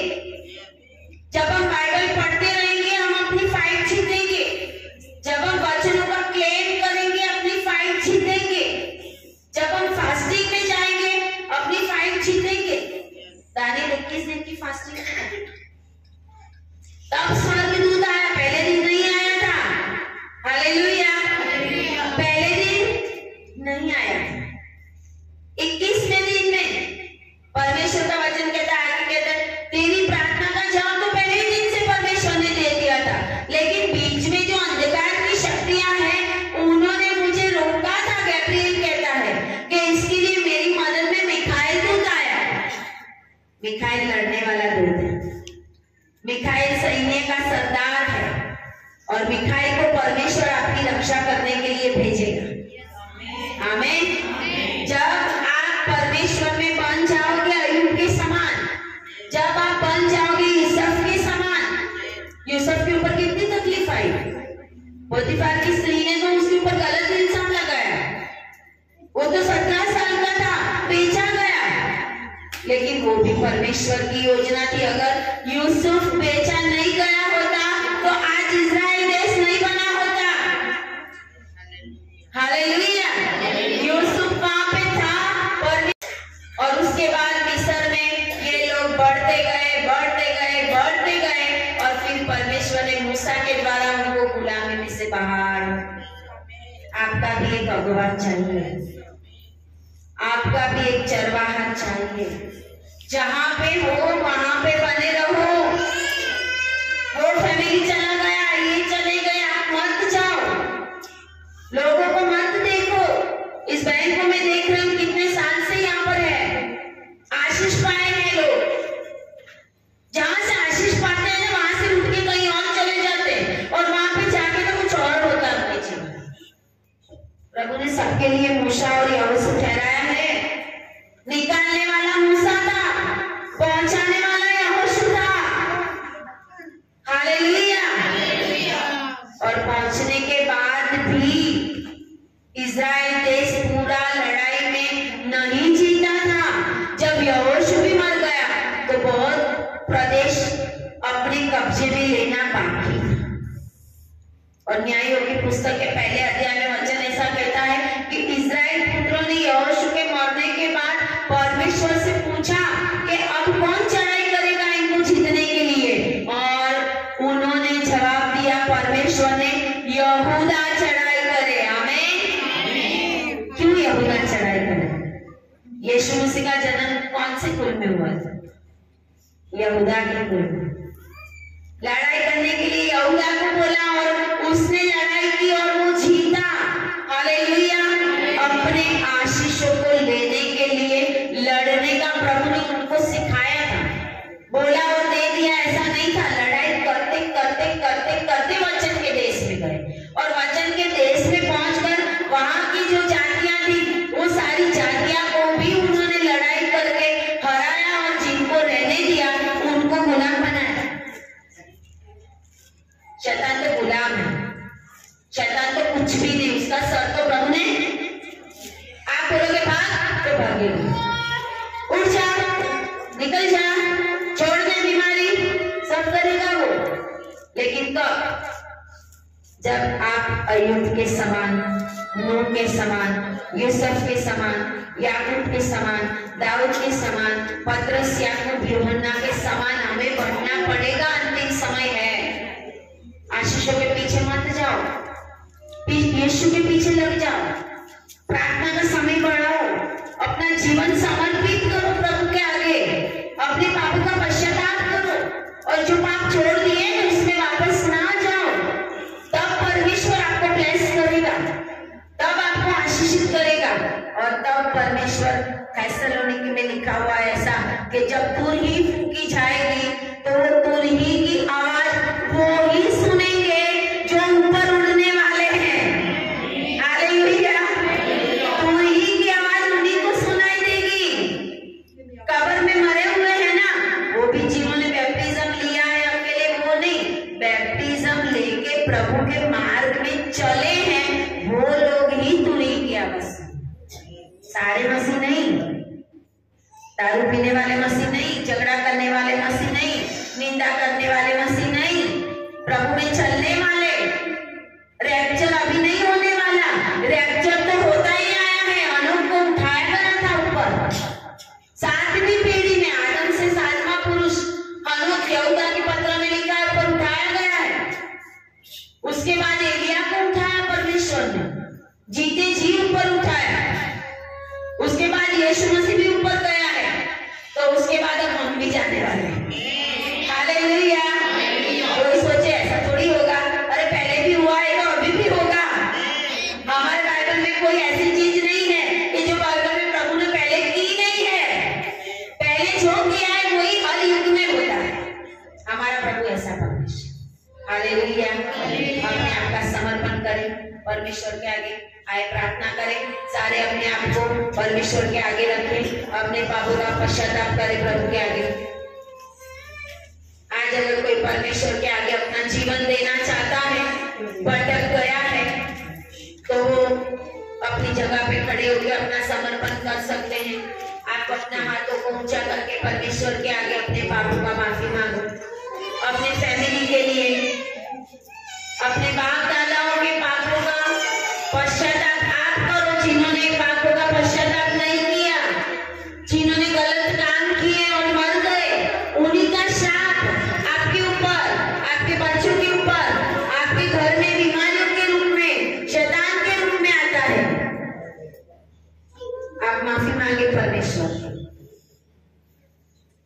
जब हम बाइबल पढ़ते रहेंगे हम अपनी फाइट जीतेंगे। जब हम वचनों का क्लेम करेंगे अपनी फाइट जीतेंगे। जब हम फास्टिंग में जाएंगे अपनी फाइट जीतेंगे। दानियल 21 दिन की फास्टिंग में तब स्वर्गदूत आया, पहले दिन नहीं आया था। हालेलुया, पहले दिन नहीं आया था। 21वें दिन में परमेश्वर का वचन कहता है तेरी प्रार्थना का जवाब तो पहले ही दिन से परमेश्वर ने दे दिया था, लेकिन बीच में जो अंधकार की शक्तियां हैं उन्होंने मुझे रोका था। गैब्रिएल कहता है कि इसके लिए मेरी मदद में मिखाएल दूत आया। मिखाएल लड़ने वाला दूत है, मिखाएल सैन्य का सरदार है, और मिखाएल को परमेश्वर आपकी रक्षा करने के लिए भेजेगा। आमीन। जब आप परमेश्वर में बन जाओगे अय्यूब के समान, जब आप बन जाओगे यूसुफ के समान। यूसुफ के ऊपर कितनी तकलीफ आई, पोतीफर की स्त्री ने तो उसके ऊपर गलत इल्जाम लगाया, वो तो 17 साल का था, बेचा गया, लेकिन वो भी परमेश्वर की योजना थी। अगर यूसुफ बेचा नहीं गया होता तो आज इजराइल देश नहीं बना होता। हालेलुया, यूसुफ वहां पे था, और उसके बाद मिस्र में ये लोग बढ़ते गए, और फिर परमेश्वर ने मूसा के द्वारा उनको गुलामी में से बाहर। आपका भी एक अगुवा चाहिए, आपका भी एक चरवाहा चाहिए। जहां पे हो वहां पे बने रहो। वो फैमिली चला गया, ये चले गए, आप मत जाओ, लोगों को मत देखो। इस बहन को मैं देख रही हूँ कितने साल से यहाँ पर है, आशीष पाए हैं लोग। जहां से आशीष पाते हैं ना वहां से उठ के कहीं और चले जाते हैं, और वहां पे जाके तो कुछ और होता है अपने जीवन। प्रभु ने सबके लिए मूसा और यहोशू ठहराया है। निकालने वाला मूसा था, पहुंचाने वाला यहोशू था। हालेलुया। और पहुंचने के बाद भी इजराइल देश पूरा लड़ाई में नहीं जीता था। जब यहोशू भी मर गया तो बहुत प्रदेश अपने कब्जे में लेना बाकी था। और न्यायों की पुस्तक के पहले अध्याय में वचन ऐसा कहता है कि इजराइल पुत्रों ने यहोशू के मरने के बाद परमेश्वर से पूछा कि अब कौन चढ़ाई करेगा इनको जीतने के लिए, और उन्होंने जवाब दिया परमेश्वर ने यहूदा चढ़ाई करे। आमीन। क्यों यहूदा चढ़ाई करे? यीशु मसीह का जन्म कौन से कुल में हुआ था? यहूदा के कुल में। लड़ाई करने के लिए यहूदा को बोला और उसने लड़ाई की और वो जीता। हालेलुया। अपने आशीषों को लेने के लिए लड़ने का प्रभु ने उनको सिखाया था, बोला और दे दिया, ऐसा नहीं था। लड़ाई कर शैतान तो गुलाम है, शैतान तो कुछ भी नहीं, उसका सर तो प्रभु ने, आप बोलोगे भाग तो भागेगा, उठ जा, निकल जा, छोड़ दे बीमारी, सब करेगा वो। लेकिन कब? जब आप अय्यूब के समान, नूह के समान, यूसुफ के समान, याकूब के समान, दाऊद के समान, पतरस, याकूब, यूहन्ना के समान हमें बढ़ना पड़ेगा। अंतिम समय है। आशीषों के पीछे मत जाओ, यीशु के पीछे लग जाओ, प्रार्थना का समय बढ़ाओ, अपना जीवन समर्पित करो प्रभु के आगे, अपने पापों का पश्चाताप करो और जो पाप छोड़ दिए उसमें वापस ना जाओ। तब परमेश्वर आपको ब्लेस करेगा, तब आपको आशीषित करेगा। और तब परमेश्वर, थेसलोनिकी में लिखा हुआ है ऐसा कि जब तुर ही फूकी जाएगी तो वो तुर ही की आवाज वो ही सुनेंगे जो ऊपर उड़ने वाले हैं। हालेलुया, तुर ही की आवाज उन्हीं को सुनाई देगी। कब्र में मरे हुए हैं ना, वो भी जिन्होंने बैप्टिज्म लिया है अकेले वो नहीं, बैप्टिज्म लेके प्रभु के मार्ग में चले हैं वो लोग ही तुर ही की आवाज, सारे मसीह नहीं, दारू पीने वाले मसीह नहीं, झगड़ा करने वाले मसीह नहीं, निंदा करने वाले मसीह नहीं, प्रभु में चलने वाले। रैप्चर अभी नहीं होने वाला, रैप्चर तो होता ही आया है। अनूप को उठाया गया था ऊपर, 7वीं पीढ़ी में आदम से 7वां पुरुष अनूप, यहूदा की पत्र में लिखा है, ऊपर उठाया गया है। उसके बाद एलिया को उठाया परमेश्वर ने, जीते जी ऊपर उठाया। उसके बाद यीशु मसीह भी ऊपर गया है, तो उसके बाद अब हम भी जाने वाले हैं। हालेलुया। कोई सोचे ऐसा थोड़ी होगा, अरे पहले भी हुआ है तो अभी भी होगा। हमारे बाइबल में कोई ऐसी चीज नहीं है कि जो बाइबल में प्रभु ने पहले की नहीं है। पहले जो किया है वही हर युग में होता है। हमारा प्रभु ऐसा परमेश्वर। हालेलुया। अपने आप का समर्पण करें परमेश्वर के आगे, आए प्रार्थना करें, सारे अपने आप को परमेश्वर के आगे रखें, अपने पापों का पश्चाताप करें प्रभु के आगे। आज अगर कोई परमेश्वर के आगे अपना जीवन देना चाहता है, भटक गया है, तो वो अपनी जगह पे खड़े होकर अपना समर्पण कर सकते हैं। आप अपने हाथों को ऊंचा करके परमेश्वर के आगे अपने पापों का माफी मांगो, अपने फैमिली के लिए, अपने बाप दादाओं के पापों का पश्चाताप आप करो, जिन्होंने पापों का पश्चाताप नहीं किया, जिन्होंने गलत काम किए और मर गए, उन्हीं का शाप आपके ऊपर, आपके बच्चों के ऊपर, आपके घर में बीमारियों के रूप में, शैतान के रूप में आता है। आप माफी मांगे परमेश्वर,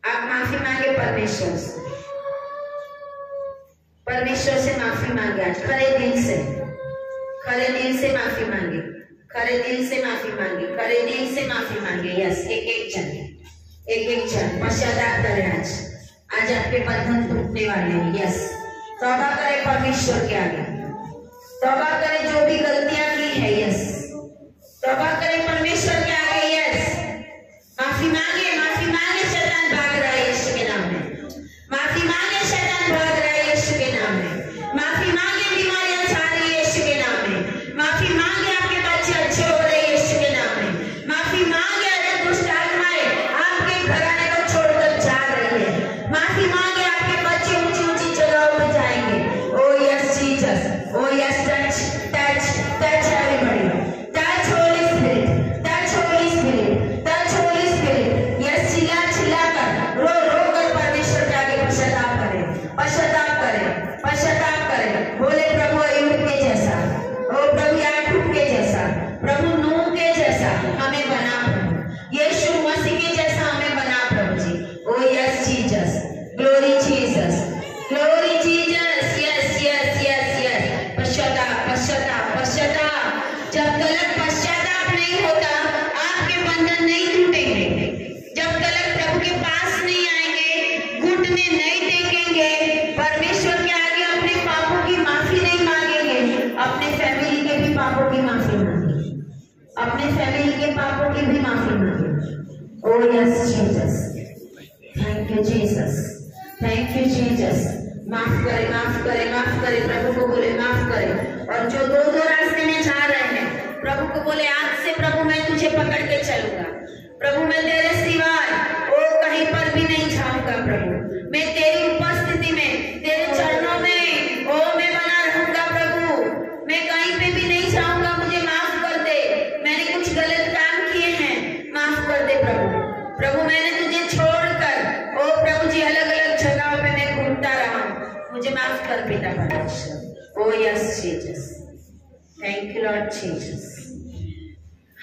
आप माफी मांगे परमेश्वर से, परमेश्वर से माफी मांगे। आज खरे दिल से, खरे दिल से माफी मांगे, खरे दिल से माफी मांगे, खरे दिल से माफी मांगे। यस, एक एक जन पश्चाताप करें। आज आपके बंधन टूटने वाले हैं। यस, तौबा करें परमेश्वर के आगे, तौबा करें जो भी गलतियां की है। यस, तौबा करें परमेश्वर के आगे। यस, माफी मांगे, माफी मांगे। शैतान भाग रहा है यीशु के नाम में, माफी मांगे। शैतान भाग रहा है यीशु के नाम में, माफी मांगे। बीमारियां जा रही है यीशु के नाम में, माफी मांगे। आपके बच्चे अच्छे हो रहे हैं यीशु के नाम में, माफी मांगे। अरे दुष्ट आत्माएं आपके घराने को छोड़कर जा रही है, माफी मांगे। आपके बच्चे ऊंची ऊंची जगहों पर जाएंगे। ओ यस जीसस, ओ yes, touch touch touch everybody, touch Holi spirit, touch Holi spirit, touch Holi spirit. Yes, चिल्ला चिल्ला कर, रो रो कर परमेश्वर के आगे पश्चाताप करें, पश्चाताप करें, पश्चाताप करें। बोले प्रभु अय्यूब के जैसा, ओ प्रभु याकूब के जैसा, प्रभु नूह के जैसा हमें बना प्रभु, यीशु मसीह के जैसा हमें बना प्रभु ji. Oh yes Jesus, glory Jesus, glory Jesus. Yes yes yes yes, पश्चाताप पश्चाताप पश्चाताप। जब गलत पश्चाताप नहीं होता आपके बंधन नहीं टूटेंगे। जब गलत प्रभु के पास नहीं आएंगे, घुटने नहीं टेकेंगे, परमेश्वर के आगे अपने पापों की माफी नहीं मांगेंगे, अपने फैमिली के भी पापों की माफी मांगेंगे, अपने फैमिली के पापों की भी माफी मांगेंगे। ओ yes Jesus, thank you Jesus, thank you Jesus, माफ करे, माफ करे, माफ करे। प्रभु को बोले माफ करे। और जो दो दो रास्ते में जा रहे हैं, प्रभु को बोले आज से प्रभु मैं तुझे पकड़ के चलूंगा। प्रभु मैं तेरे सिवाय और कहीं पर भी नहीं जाऊंगा। प्रभु मैं तेरी उपस्थिति में, तेरे चरणों में मैं बना रहूंगा। प्रभु मैं कहीं पे भी नहीं जाऊंगा। मुझे माफ कर दे, मैंने कुछ गलत काम किए हैं, माफ कर दे प्रभु। प्रभु मैंने तुझे छोड़कर प्रभु जी अलग अलग जगहों पे मैं घूमता रहा हूँ, मुझे माफ कर पिता परमेश्वर। ओ yes Jesus, thank you Lord Jesus,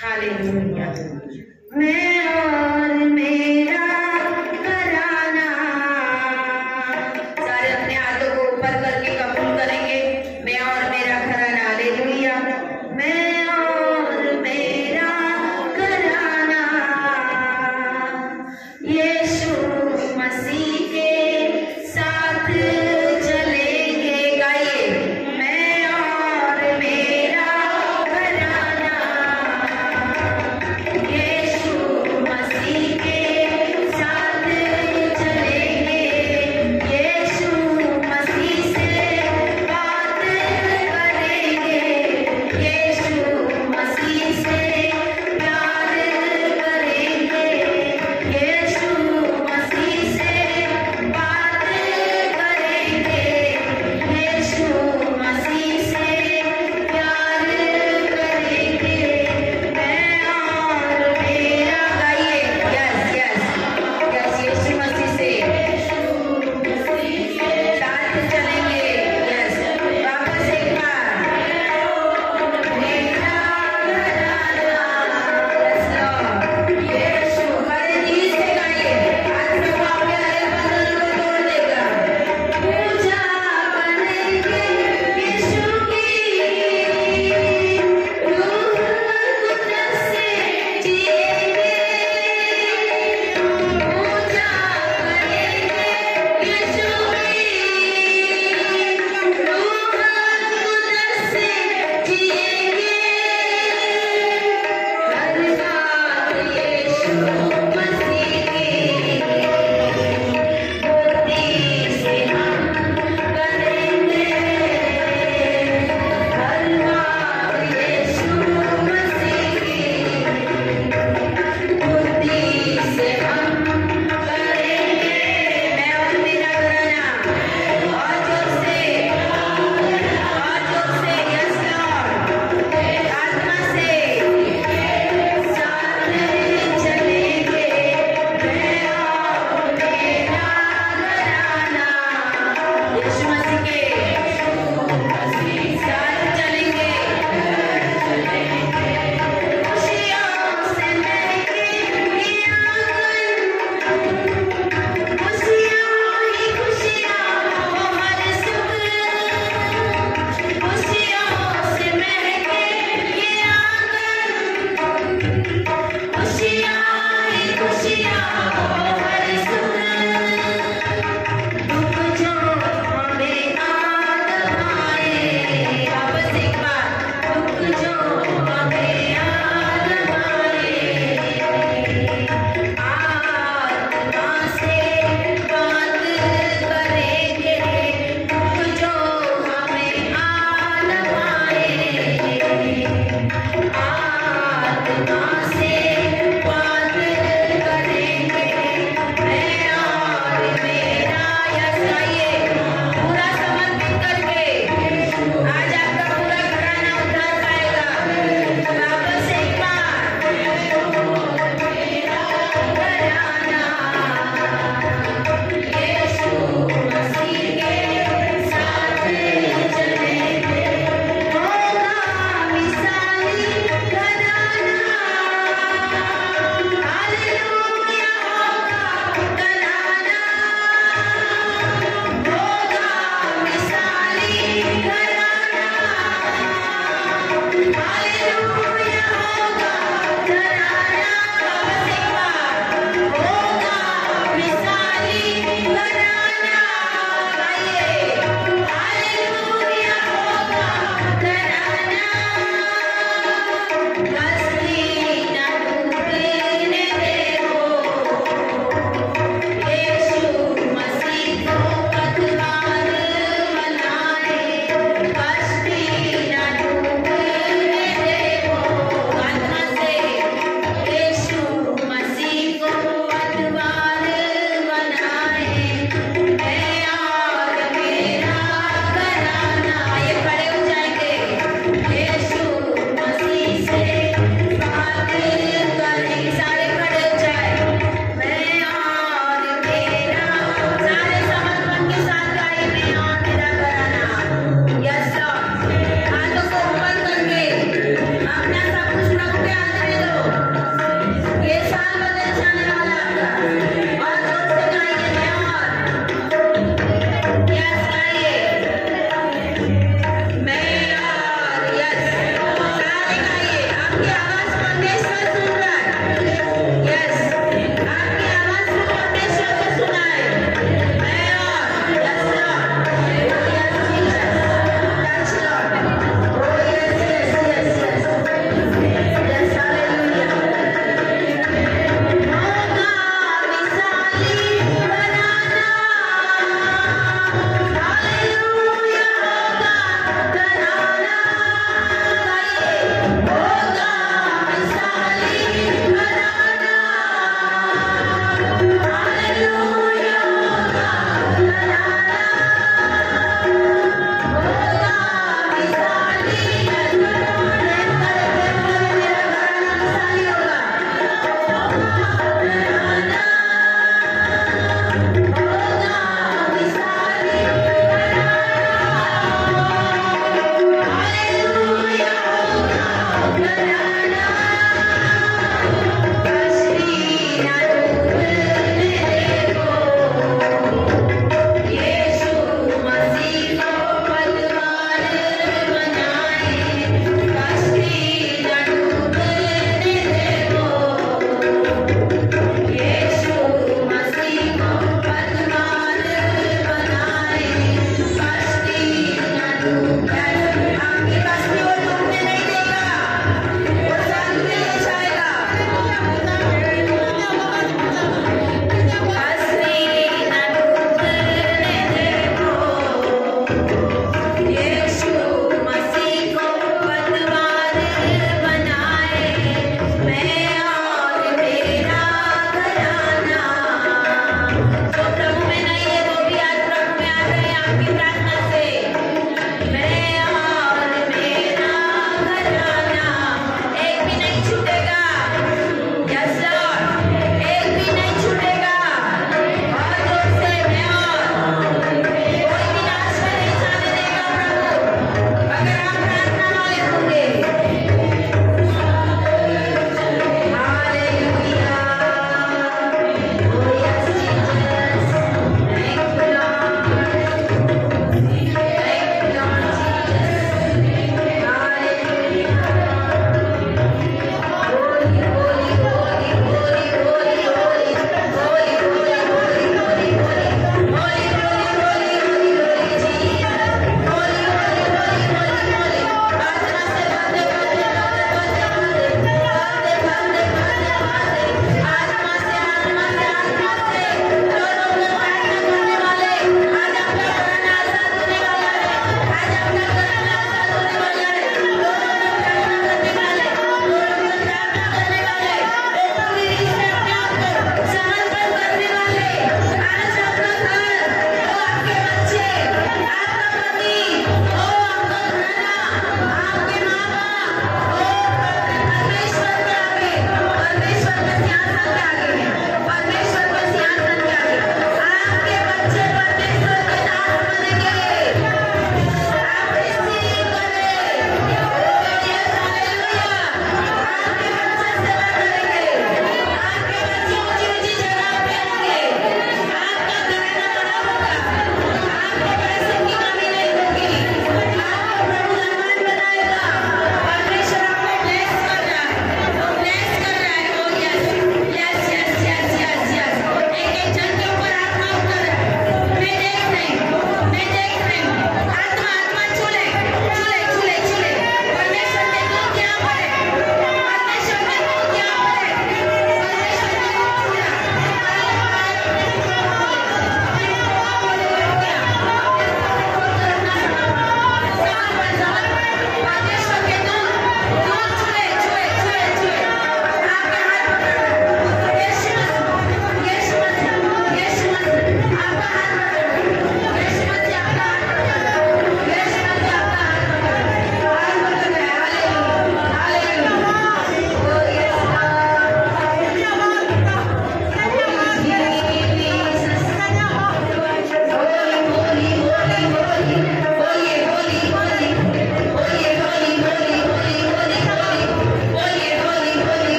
hallelujah. मैं और मेरा घराना, सारे अपने हाथों को ऊपर करके कबूल करेंगे। मैं और मेरा घराना, हालेलुया। मैं और मेरा घराना यीशु मसीह के साथ चलेंगे। गाइए, मैं और मेरा घराना यीशु मसीह के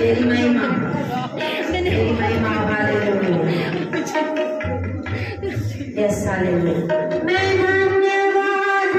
तेरी महिमा हालेलुया। Yes hallelujah. मैं धन्यवाद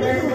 समय